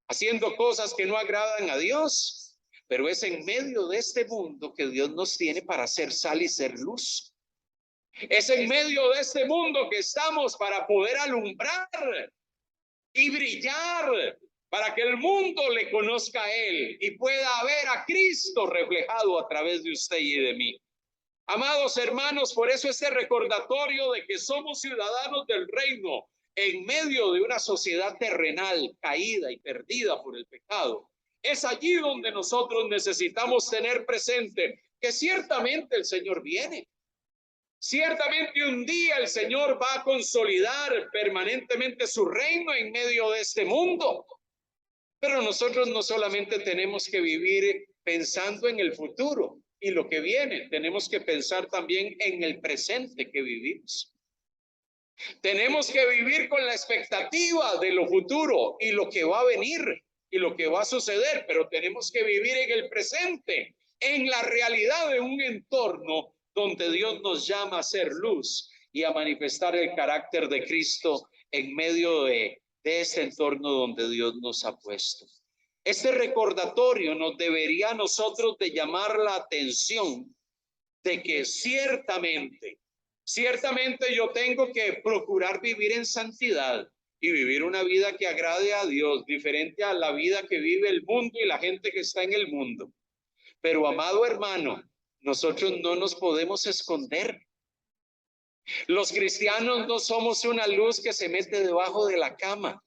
haciendo cosas que no agradan a Dios. Pero es en medio de este mundo que Dios nos tiene para ser sal y ser luz. Es en medio de este mundo que estamos para poder alumbrar y brillar, para que el mundo le conozca a Él y pueda ver a Cristo reflejado a través de usted y de mí. Amados hermanos, por eso este recordatorio de que somos ciudadanos del reino en medio de una sociedad terrenal caída y perdida por el pecado, es allí donde nosotros necesitamos tener presente que ciertamente el Señor viene. Ciertamente un día el Señor va a consolidar permanentemente su reino en medio de este mundo. Pero nosotros no solamente tenemos que vivir pensando en el futuro y lo que viene, tenemos que pensar también en el presente que vivimos. Tenemos que vivir con la expectativa de lo futuro y lo que va a venir y lo que va a suceder, pero tenemos que vivir en el presente, en la realidad de un entorno donde Dios nos llama a ser luz y a manifestar el carácter de Cristo en medio de este entorno donde Dios nos ha puesto. Este recordatorio nos debería a nosotros de llamar la atención de que ciertamente yo tengo que procurar vivir en santidad y vivir una vida que agrade a Dios, diferente a la vida que vive el mundo y la gente que está en el mundo. Pero, amado hermano, nosotros no nos podemos esconder. Los cristianos no somos una luz que se mete debajo de la cama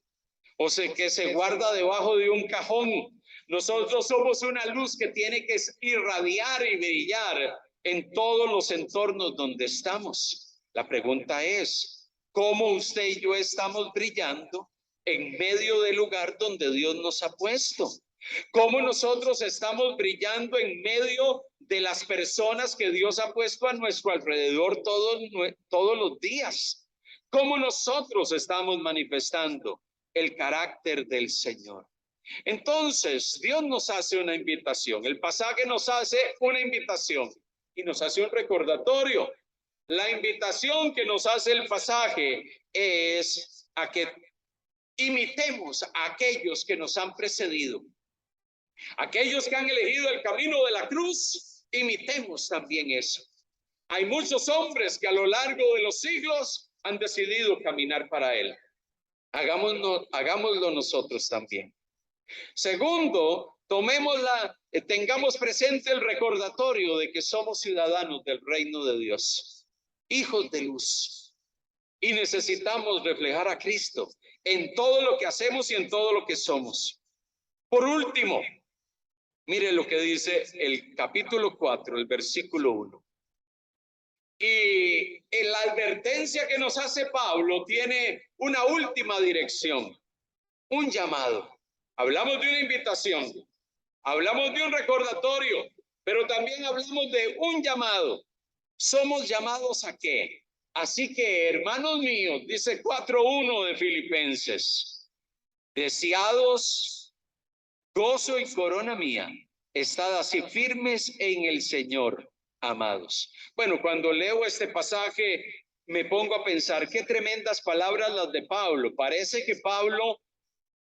o que se guarda debajo de un cajón. Nosotros somos una luz que tiene que irradiar y brillar en todos los entornos donde estamos. La pregunta es, ¿cómo usted y yo estamos brillando en medio del lugar donde Dios nos ha puesto? ¿Cómo nosotros estamos brillando en medio de las personas que Dios ha puesto a nuestro alrededor todos los días? ¿Cómo nosotros estamos manifestando el carácter del Señor? Entonces, Dios nos hace una invitación. El pasaje nos hace una invitación y nos hace un recordatorio. La invitación que nos hace el pasaje es a que imitemos a aquellos que nos han precedido. Aquellos que han elegido el camino de la cruz, imitemos también eso. Hay muchos hombres que a lo largo de los siglos han decidido caminar para Él. Hagámoslo nosotros también. Segundo, tengamos presente el recordatorio de que somos ciudadanos del reino de Dios, hijos de luz, y necesitamos reflejar a Cristo en todo lo que hacemos y en todo lo que somos. Por último, mire lo que dice el capítulo 4, el versículo 1. Y en la advertencia que nos hace Pablo tiene una última dirección, un llamado. Hablamos de una invitación, hablamos de un recordatorio, pero también hablamos de un llamado. ¿Somos llamados a qué? Así que, hermanos míos, dice 4:1 de Filipenses, deseados, gozo y corona mía, estad así firmes en el Señor, amados. Bueno, cuando leo este pasaje me pongo a pensar qué tremendas palabras las de Pablo. Parece que Pablo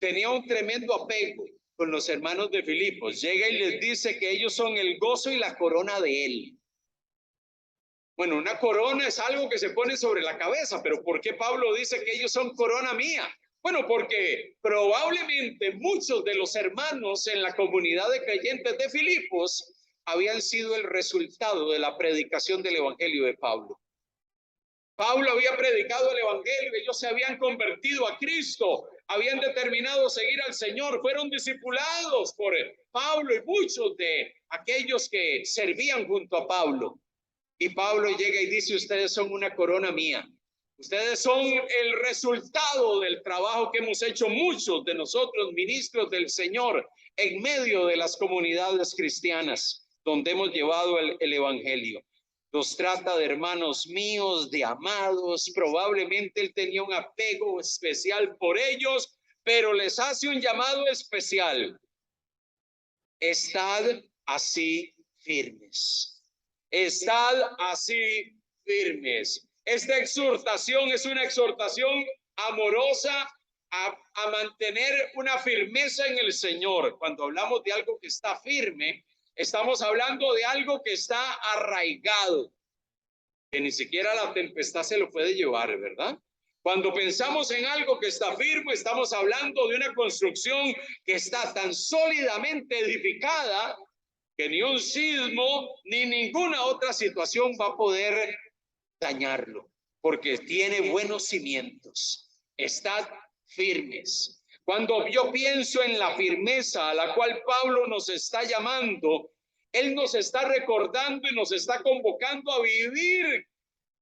tenía un tremendo apego con los hermanos de Filipos. Llega y les dice que ellos son el gozo y la corona de él. Bueno, una corona es algo que se pone sobre la cabeza, pero ¿por qué Pablo dice que ellos son corona mía? Bueno, porque probablemente muchos de los hermanos en la comunidad de creyentes de Filipos habían sido el resultado de la predicación del evangelio de Pablo. Pablo había predicado el evangelio, ellos se habían convertido a Cristo, habían determinado seguir al Señor, fueron discipulados por Pablo y muchos de aquellos que servían junto a Pablo. Y Pablo llega y dice, ustedes son una corona mía. Ustedes son el resultado del trabajo que hemos hecho muchos de nosotros, ministros del Señor, en medio de las comunidades cristianas, donde hemos llevado el evangelio. Los trata de hermanos míos, de amados. Probablemente él tenía un apego especial por ellos, pero les hace un llamado especial. Estad así firmes. Estad así firmes. Esta exhortación es una exhortación amorosa a mantener una firmeza en el Señor. Cuando hablamos de algo que está firme, estamos hablando de algo que está arraigado, que ni siquiera la tempestad se lo puede llevar, ¿verdad? Cuando pensamos en algo que está firme, estamos hablando de una construcción que está tan sólidamente edificada que ni un sismo ni ninguna otra situación va a poder dañarlo, porque tiene buenos cimientos, estad firmes. Cuando yo pienso en la firmeza a la cual Pablo nos está llamando, él nos está recordando y nos está convocando a vivir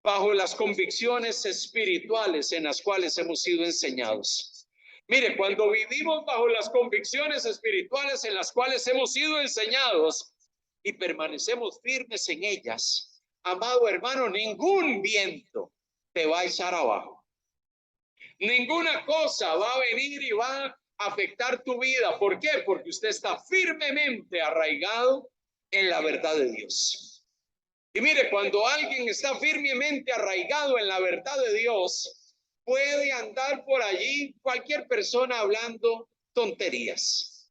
bajo las convicciones espirituales en las cuales hemos sido enseñados. Mire, cuando vivimos bajo las convicciones espirituales en las cuales hemos sido enseñados y permanecemos firmes en ellas, amado hermano, ningún viento te va a echar abajo. Ninguna cosa va a venir y va a afectar tu vida. ¿Por qué? Porque usted está firmemente arraigado en la verdad de Dios. Y mire, cuando alguien está firmemente arraigado en la verdad de Dios, puede andar por allí cualquier persona hablando tonterías.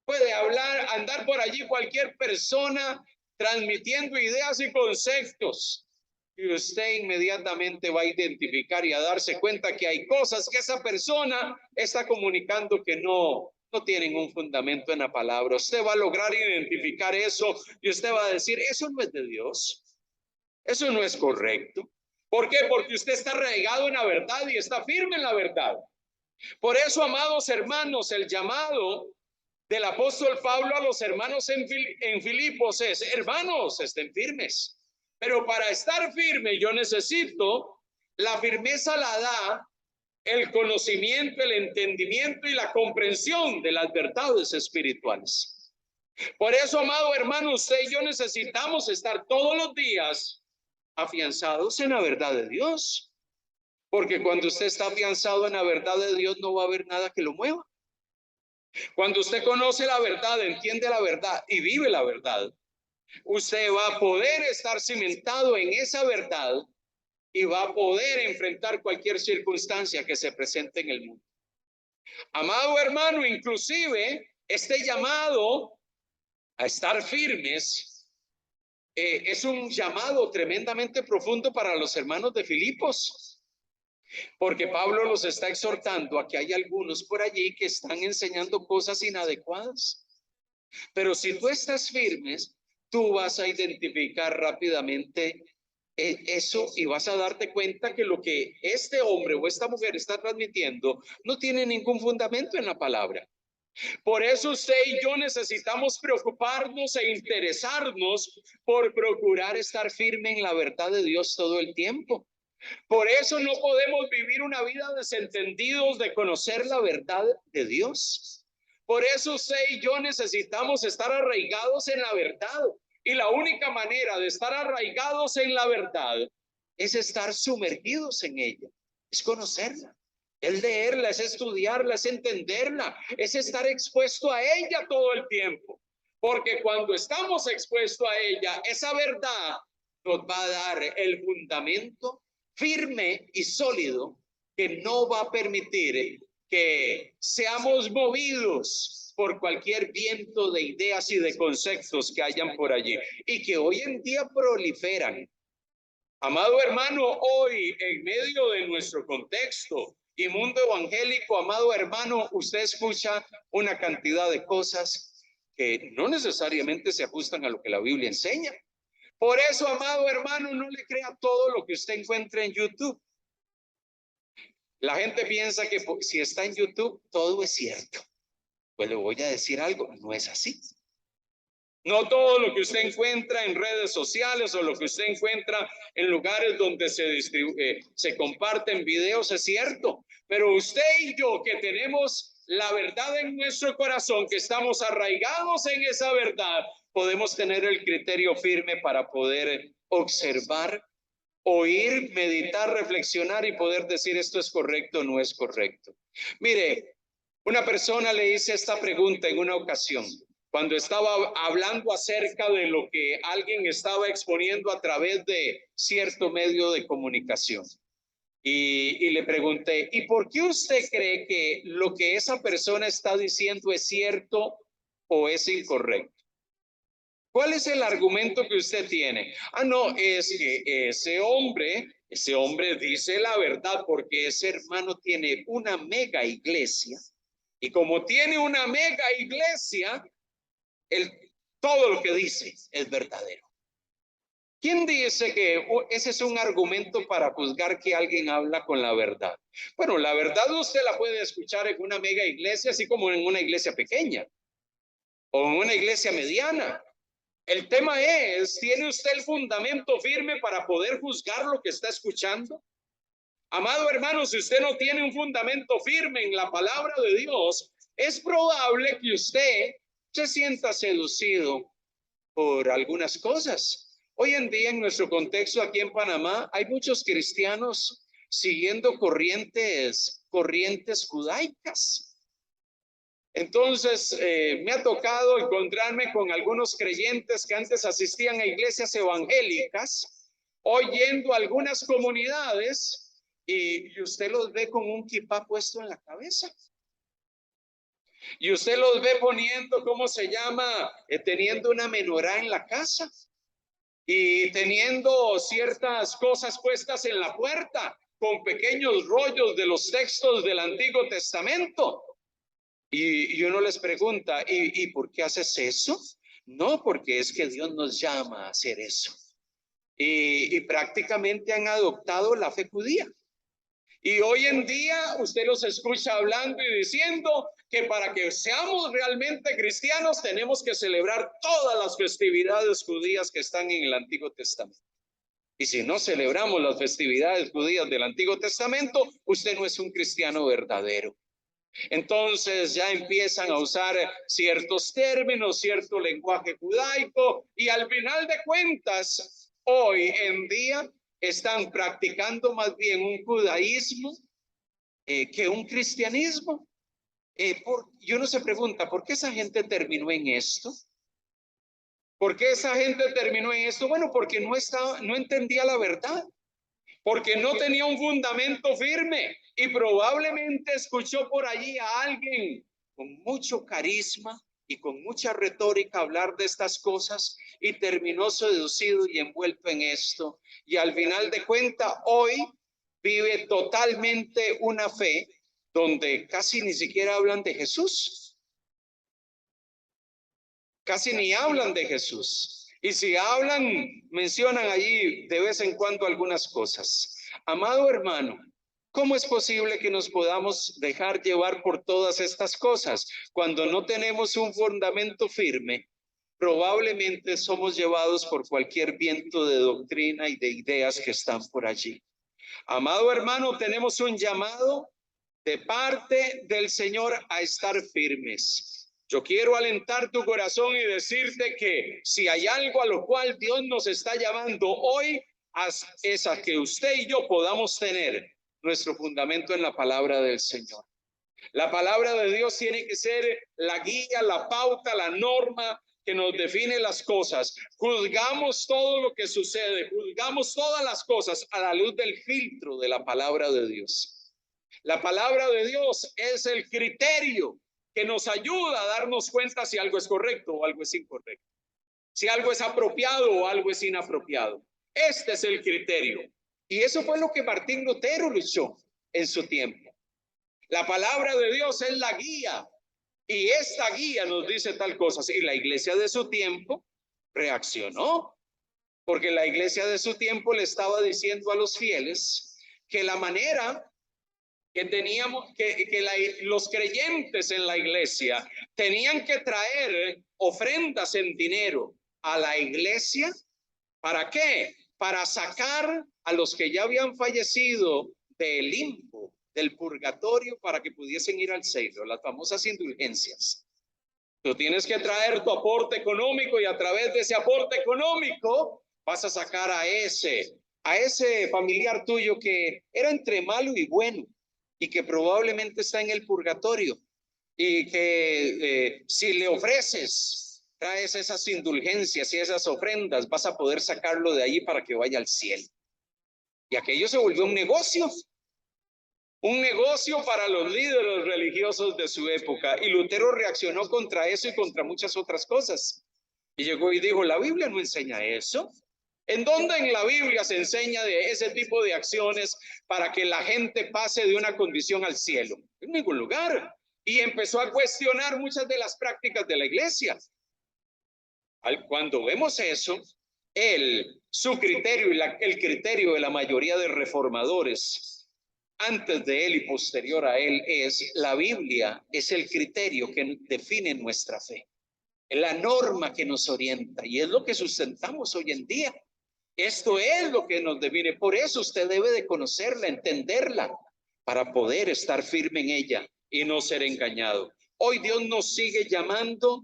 Puede andar por allí cualquier persona transmitiendo ideas y conceptos. Y usted inmediatamente va a identificar y a darse cuenta que hay cosas que esa persona está comunicando que no tienen un fundamento en la palabra. Usted va a lograr identificar eso y usted va a decir, eso no es de Dios. Eso no es correcto. ¿Por qué? Porque usted está arraigado en la verdad y está firme en la verdad. Por eso, amados hermanos, el llamado del apóstol Pablo a los hermanos en Filipos es, hermanos, estén firmes. Pero para estar firme yo necesito, la firmeza la da el conocimiento, el entendimiento y la comprensión de las verdades espirituales. Por eso, amado hermano, usted y yo necesitamos estar todos los días afianzados en la verdad de Dios. Porque cuando usted está afianzado en la verdad de Dios, no va a haber nada que lo mueva. Cuando usted conoce la verdad, entiende la verdad y vive la verdad, usted va a poder estar cimentado en esa verdad y va a poder enfrentar cualquier circunstancia que se presente en el mundo. Amado hermano, inclusive este llamado a estar firmes es un llamado tremendamente profundo para los hermanos de Filipos. Porque Pablo los está exhortando a que hay algunos por allí que están enseñando cosas inadecuadas. Pero si tú estás firmes, tú vas a identificar rápidamente eso y vas a darte cuenta que lo que este hombre o esta mujer está transmitiendo no tiene ningún fundamento en la palabra. Por eso usted y yo necesitamos preocuparnos e interesarnos por procurar estar firme en la verdad de Dios todo el tiempo. Por eso no podemos vivir una vida desentendidos de conocer la verdad de Dios. Por eso usted y yo necesitamos estar arraigados en la verdad. Y la única manera de estar arraigados en la verdad es estar sumergidos en ella, es conocerla, es leerla, es estudiarla, es entenderla, es estar expuesto a ella todo el tiempo. Porque cuando estamos expuestos a ella, esa verdad nos va a dar el fundamento firme y sólido que no va a permitir que seamos movidos por cualquier viento de ideas y de conceptos que hayan por allí y que hoy en día proliferan. Amado hermano, hoy en medio de nuestro contexto y mundo evangélico, amado hermano, usted escucha una cantidad de cosas que no necesariamente se ajustan a lo que la Biblia enseña. Por eso, amado hermano, no le crea todo lo que usted encuentre en YouTube. La gente piensa que si está en YouTube, todo es cierto. Pues le voy a decir algo, no es así. No todo lo que usted encuentra en redes sociales o lo que usted encuentra en lugares donde se comparten videos es cierto. Pero usted y yo que tenemos la verdad en nuestro corazón, que estamos arraigados en esa verdad, podemos tener el criterio firme para poder observar, oír, meditar, reflexionar y poder decir esto es correcto o no es correcto. Mire, una persona le hice esta pregunta en una ocasión, cuando estaba hablando acerca de lo que alguien estaba exponiendo a través de cierto medio de comunicación. Y le pregunté, ¿y por qué usted cree que lo que esa persona está diciendo es cierto o es incorrecto? ¿Cuál es el argumento que usted tiene? Ah, no, es que ese hombre dice la verdad porque ese hermano tiene una mega iglesia y como tiene una mega iglesia, él, todo lo que dice es verdadero. ¿Quién dice que ese es un argumento para juzgar que alguien habla con la verdad? Bueno, la verdad usted la puede escuchar en una mega iglesia, así como en una iglesia pequeña o en una iglesia mediana. El tema es, ¿tiene usted el fundamento firme para poder juzgar lo que está escuchando? Amado hermano, si usted no tiene un fundamento firme en la palabra de Dios, es probable que usted se sienta seducido por algunas cosas. Hoy en día, en nuestro contexto aquí en Panamá, hay muchos cristianos siguiendo corrientes judaicas. Entonces, me ha tocado encontrarme con algunos creyentes que antes asistían a iglesias evangélicas, hoy yendo a algunas comunidades y usted los ve con un kipá puesto en la cabeza. Y usted los ve poniendo, ¿cómo se llama? Teniendo una menorá en la casa y teniendo ciertas cosas puestas en la puerta con pequeños rollos de los textos del Antiguo Testamento. Y uno les pregunta, ¿y por qué haces eso? No, porque es que Dios nos llama a hacer eso. Y prácticamente han adoptado la fe judía. Y hoy en día usted los escucha hablando y diciendo que para que seamos realmente cristianos tenemos que celebrar todas las festividades judías que están en el Antiguo Testamento. Y si no celebramos las festividades judías del Antiguo Testamento, usted no es un cristiano verdadero. Entonces ya empiezan a usar ciertos términos, cierto lenguaje judaico y al final de cuentas, hoy en día están practicando más bien un judaísmo que un cristianismo. Y uno se pregunta, ¿por qué esa gente terminó en esto? ¿Por qué esa gente terminó en esto? Bueno, porque no entendía la verdad. Porque no tenía un fundamento firme y probablemente escuchó por allí a alguien con mucho carisma y con mucha retórica hablar de estas cosas y terminó seducido y envuelto en esto. Y al final de cuentas, hoy vive totalmente una fe donde casi ni siquiera hablan de Jesús. Casi ni hablan de Jesús. Y si hablan, mencionan allí de vez en cuando algunas cosas. Amado hermano, ¿cómo es posible que nos podamos dejar llevar por todas estas cosas cuando no tenemos un fundamento firme? Probablemente somos llevados por cualquier viento de doctrina y de ideas que están por allí. Amado hermano, tenemos un llamado de parte del Señor a estar firmes. Yo quiero alentar tu corazón y decirte que si hay algo a lo cual Dios nos está llamando hoy, es a que usted y yo podamos tener nuestro fundamento en la palabra del Señor. La palabra de Dios tiene que ser la guía, la pauta, la norma que nos define las cosas. Juzgamos todo lo que sucede, juzgamos todas las cosas a la luz del filtro de la palabra de Dios. La palabra de Dios es el criterio que nos ayuda a darnos cuenta si algo es correcto o algo es incorrecto, si algo es apropiado o algo es inapropiado. Este es el criterio. Y eso fue lo que Martín Lutero luchó en su tiempo. La palabra de Dios es la guía y esta guía nos dice tal cosa. Y la iglesia de su tiempo reaccionó, porque la iglesia de su tiempo le estaba diciendo a los fieles que la manera que teníamos, los creyentes en la iglesia tenían que traer ofrendas en dinero a la iglesia. ¿Para qué? Para sacar a los que ya habían fallecido del limbo, del purgatorio, para que pudiesen ir al cielo, las famosas indulgencias. Tú tienes que traer tu aporte económico y a través de ese aporte económico vas a sacar a ese familiar tuyo que era entre malo y bueno y que probablemente está en el purgatorio y que si le ofreces, traes esas indulgencias y esas ofrendas, vas a poder sacarlo de ahí para que vaya al cielo. Y aquello se volvió un negocio para los líderes religiosos de su época. Y Lutero reaccionó contra eso y contra muchas otras cosas. Y llegó y dijo, la Biblia no enseña eso. ¿En dónde en la Biblia se enseña de ese tipo de acciones para que la gente pase de una condición al cielo? En ningún lugar. Y empezó a cuestionar muchas de las prácticas de la iglesia. Cuando vemos eso, su criterio y el criterio de la mayoría de reformadores antes de él y posterior a él es la Biblia, es el criterio que define nuestra fe, la norma que nos orienta, y es lo que sustentamos hoy en día. Esto es lo que nos define. Por eso usted debe de conocerla, entenderla, para poder estar firme en ella y no ser engañado. Hoy Dios nos sigue llamando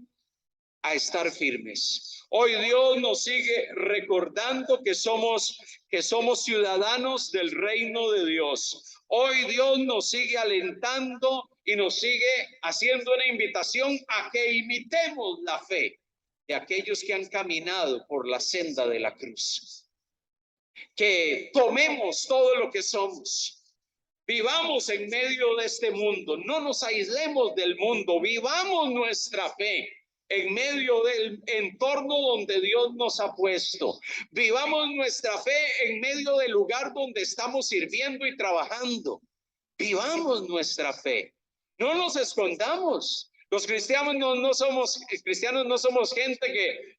a estar firmes. Hoy Dios nos sigue recordando que somos ciudadanos del reino de Dios. Hoy Dios nos sigue alentando y nos sigue haciendo una invitación a que imitemos la fe de aquellos que han caminado por la senda de la cruz. Que tomemos todo lo que somos. Vivamos en medio de este mundo, no nos aislemos del mundo, vivamos nuestra fe en medio del entorno donde Dios nos ha puesto. Vivamos nuestra fe en medio del lugar donde estamos sirviendo y trabajando. Vivamos nuestra fe. No nos escondamos. Los cristianos no somos gente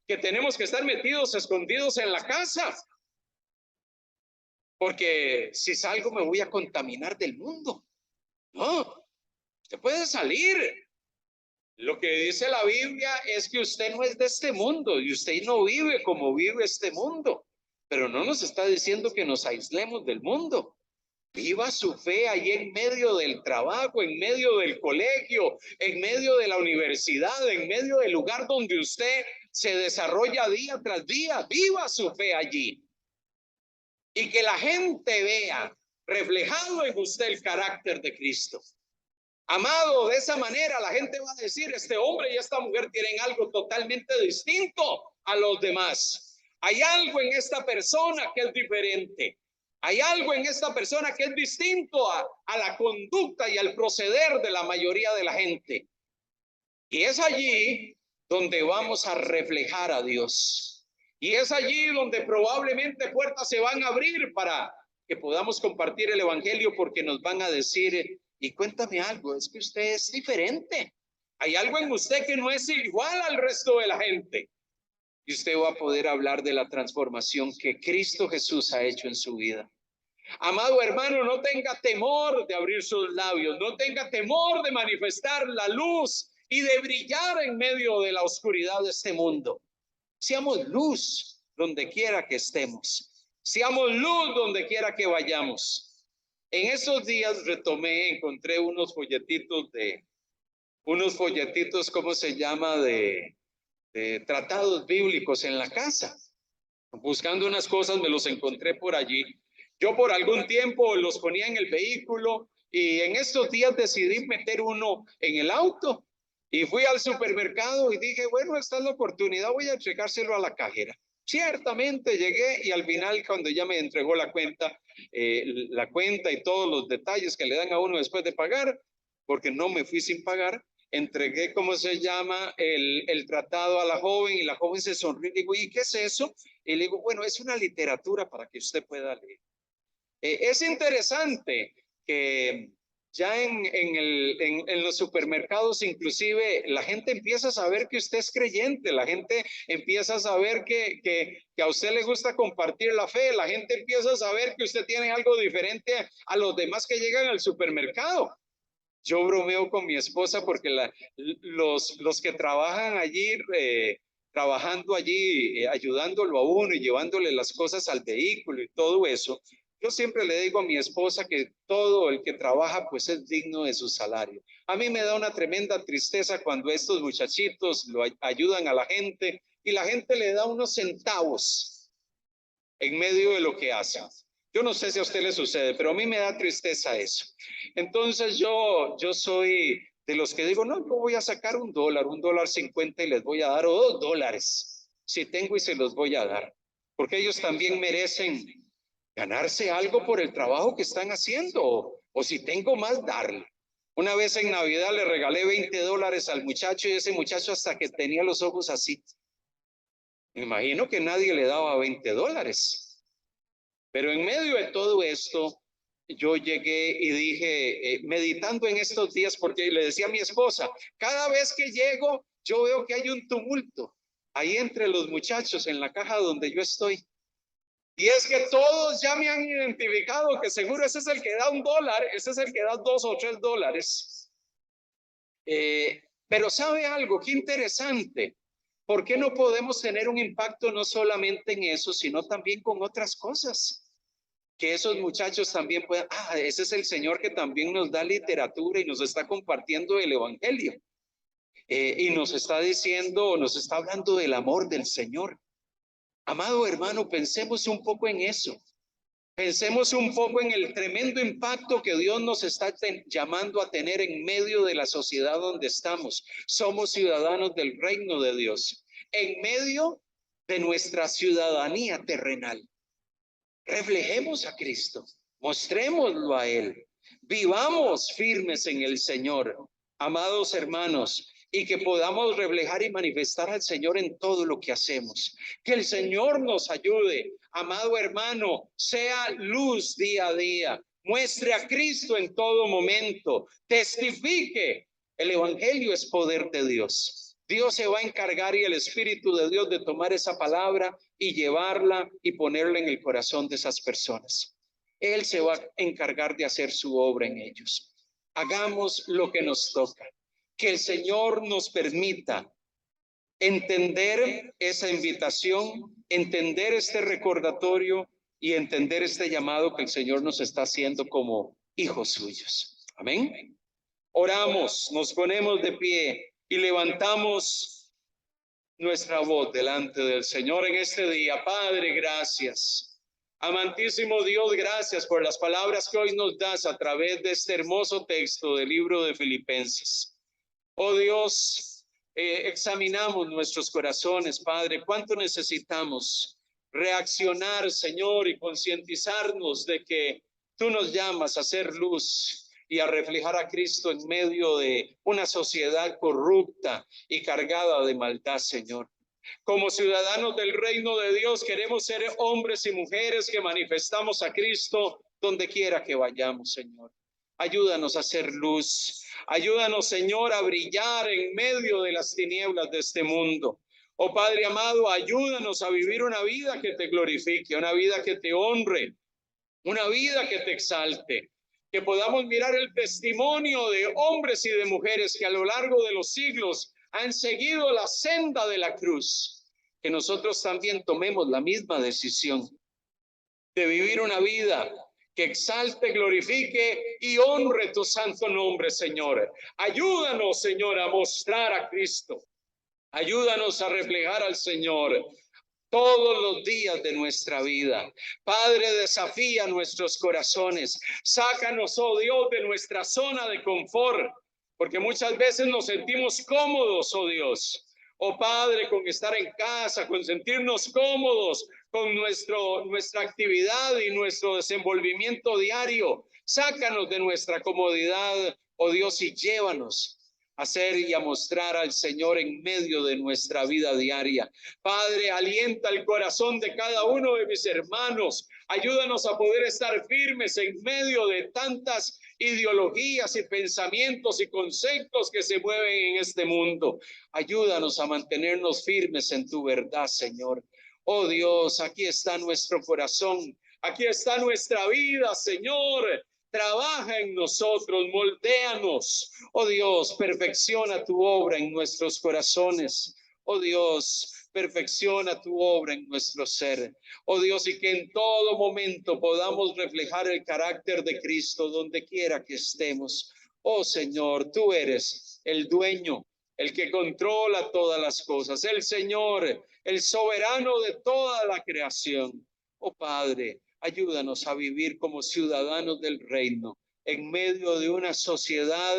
que tenemos que estar metidos, escondidos en la casa. Porque si salgo me voy a contaminar del mundo. No, usted puede salir. Lo que dice la Biblia es que usted no es de este mundo y usted no vive como vive este mundo. Pero no nos está diciendo que nos aislemos del mundo. Viva su fe ahí en medio del trabajo, en medio del colegio, en medio de la universidad, en medio del lugar donde usted se desarrolla día tras día. Viva su fe allí. Y que la gente vea reflejado en usted el carácter de Cristo. Amado, de esa manera la gente va a decir, este hombre y esta mujer tienen algo totalmente distinto a los demás. Hay algo en esta persona que es diferente. Hay algo en esta persona que es distinto a la conducta y al proceder de la mayoría de la gente. Y es allí donde vamos a reflejar a Dios. Y es allí donde probablemente puertas se van a abrir para que podamos compartir el evangelio, porque nos van a decir, y cuéntame algo, es que usted es diferente. Hay algo en usted que no es igual al resto de la gente. Y usted va a poder hablar de la transformación que Cristo Jesús ha hecho en su vida. Amado hermano, no tenga temor de abrir sus labios, no tenga temor de manifestar la luz y de brillar en medio de la oscuridad de este mundo. Seamos luz donde quiera que estemos. Seamos luz donde quiera que vayamos. En estos días encontré unos folletitos, ¿cómo se llama? De tratados bíblicos en la casa. Buscando unas cosas me los encontré por allí. Yo por algún tiempo los ponía en el vehículo y en estos días decidí meter uno en el auto. Y fui al supermercado y dije, bueno, esta es la oportunidad, voy a entregárselo a la cajera. Ciertamente llegué y al final, cuando ya me entregó la cuenta y todos los detalles que le dan a uno después de pagar, porque no me fui sin pagar, entregué, el tratado a la joven y la joven se sonrió y digo, ¿y qué es eso? Y le digo, bueno, es una literatura para que usted pueda leer. Es interesante que ya en los supermercados inclusive la gente empieza a saber que usted es creyente, la gente empieza a saber que a usted le gusta compartir la fe, la gente empieza a saber que usted tiene algo diferente a los demás que llegan al supermercado. Yo bromeo con mi esposa porque los que trabajan allí, trabajando allí, ayudándolo a uno y llevándole las cosas al vehículo y todo eso, yo siempre le digo a mi esposa que todo el que trabaja pues es digno de su salario. A mí me da una tremenda tristeza cuando estos muchachitos lo ayudan a la gente y la gente le da unos centavos en medio de lo que hacen. Yo no sé si a usted le sucede, pero a mí me da tristeza eso. Entonces yo soy de los que digo, no, yo voy a sacar $1.50 y les voy a dar, o $2, si tengo y se los voy a dar. Porque ellos también merecen ganarse algo por el trabajo que están haciendo, o si tengo más, darle. Una vez en Navidad le regalé $20 al muchacho y ese muchacho hasta que tenía los ojos así. Me imagino que nadie le daba $20. Pero en medio de todo esto, yo llegué y dije, meditando en estos días, porque le decía a mi esposa, cada vez que llego, yo veo que hay un tumulto ahí entre los muchachos en la caja donde yo estoy. Y es que todos ya me han identificado que seguro ese es el que da $1, ese es el que da $2 o $3. Pero ¿sabe algo? Qué interesante. ¿Por qué no podemos tener un impacto no solamente en eso, sino también con otras cosas? Que esos muchachos también puedan, ese es el Señor que también nos da literatura y nos está compartiendo el Evangelio. Y nos está diciendo, nos está hablando del amor del Señor. Amado hermano, pensemos un poco en eso. Pensemos un poco en el tremendo impacto que Dios nos está llamando a tener en medio de la sociedad donde estamos. Somos ciudadanos del reino de Dios, en medio de nuestra ciudadanía terrenal. Reflejemos a Cristo, mostrémoslo a Él, vivamos firmes en el Señor, amados hermanos, y que podamos reflejar y manifestar al Señor en todo lo que hacemos. Que el Señor nos ayude, amado hermano, sea luz día a día, muestre a Cristo en todo momento, testifique. El Evangelio es poder de Dios. Dios se va a encargar y el Espíritu de Dios de tomar esa palabra y llevarla y ponerla en el corazón de esas personas. Él se va a encargar de hacer su obra en ellos. Hagamos lo que nos toca. Que el Señor nos permita entender esa invitación, entender este recordatorio y entender este llamado que el Señor nos está haciendo como hijos suyos. Amén. Oramos, nos ponemos de pie y levantamos nuestra voz delante del Señor en este día. Padre, gracias. Amantísimo Dios, gracias por las palabras que hoy nos das a través de este hermoso texto del libro de Filipenses. Oh Dios, examinamos nuestros corazones, Padre, cuánto necesitamos reaccionar, Señor, y concientizarnos de que tú nos llamas a hacer luz y a reflejar a Cristo en medio de una sociedad corrupta y cargada de maldad, Señor. Como ciudadanos del reino de Dios queremos ser hombres y mujeres que manifestamos a Cristo donde quiera que vayamos, Señor. Ayúdanos a hacer luz. Ayúdanos, Señor, a brillar en medio de las tinieblas de este mundo. Oh Padre amado, ayúdanos a vivir una vida que te glorifique, una vida que te honre, una vida que te exalte. Que podamos mirar el testimonio de hombres y de mujeres que a lo largo de los siglos han seguido la senda de la cruz. Que nosotros también tomemos la misma decisión de vivir una vida que exalte, glorifique y honre tu santo nombre, Señor. Ayúdanos, Señor, a mostrar a Cristo. Ayúdanos a reflejar al Señor todos los días de nuestra vida. Padre, desafía nuestros corazones. Sácanos, oh Dios, de nuestra zona de confort, porque muchas veces nos sentimos cómodos, oh Dios. Oh Padre, con estar en casa, con sentirnos cómodos, con nuestra actividad y nuestro desenvolvimiento diario. Sácanos de nuestra comodidad, oh Dios, y llévanos a hacer y a mostrar al Señor en medio de nuestra vida diaria. Padre, alienta el corazón de cada uno de mis hermanos. Ayúdanos a poder estar firmes en medio de tantas ideologías y pensamientos y conceptos que se mueven en este mundo. Ayúdanos a mantenernos firmes en tu verdad, Señor. Oh Dios, aquí está nuestro corazón, aquí está nuestra vida, Señor. Trabaja en nosotros, moldéanos. Oh Dios, perfecciona tu obra en nuestros corazones. Oh Dios, perfecciona tu obra en nuestro ser. Oh Dios, y que en todo momento podamos reflejar el carácter de Cristo donde quiera que estemos. Oh Señor, tú eres el dueño, el que controla todas las cosas, el Señor, el soberano de toda la creación. Oh Padre, ayúdanos a vivir como ciudadanos del reino en medio de una sociedad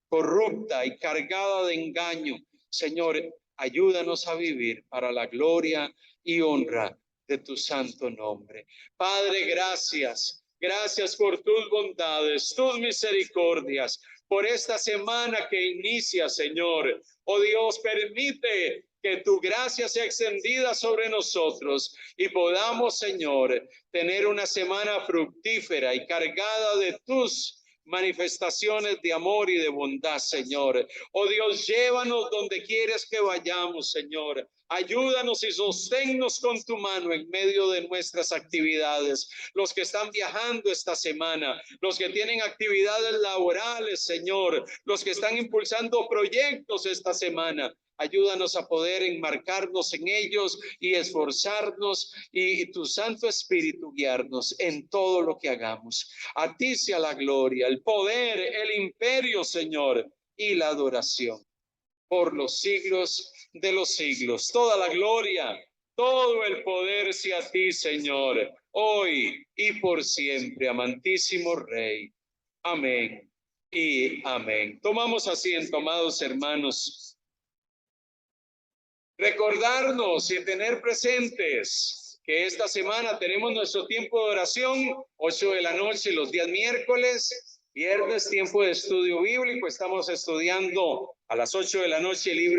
corrupta y cargada de engaño. Señor, ayúdanos a vivir para la gloria y honra de tu santo nombre. Padre, gracias. Gracias por tus bondades, tus misericordias, por esta semana que inicia, Señor. Oh Dios, permite que tu gracia sea extendida sobre nosotros y podamos, Señor, tener una semana fructífera y cargada de tus manifestaciones de amor y de bondad, Señor. Oh Dios, llévanos donde quieres que vayamos, Señor. Ayúdanos y sosténnos con tu mano en medio de nuestras actividades. Los que están viajando esta semana, los que tienen actividades laborales, Señor, los que están impulsando proyectos esta semana. Ayúdanos a poder enmarcarnos en ellos y esforzarnos y tu Santo Espíritu guiarnos en todo lo que hagamos. A ti sea la gloria, el poder, el imperio, Señor, y la adoración por los siglos de los siglos. Toda la gloria, todo el poder sea a ti, Señor, hoy y por siempre, amantísimo Rey. Amén y amén. Tomamos asiento, amados hermanos. Recordarnos y tener presentes que esta semana tenemos nuestro tiempo de oración, 8 de la noche los días miércoles, viernes tiempo de estudio bíblico. Estamos estudiando a las 8 de la noche el libro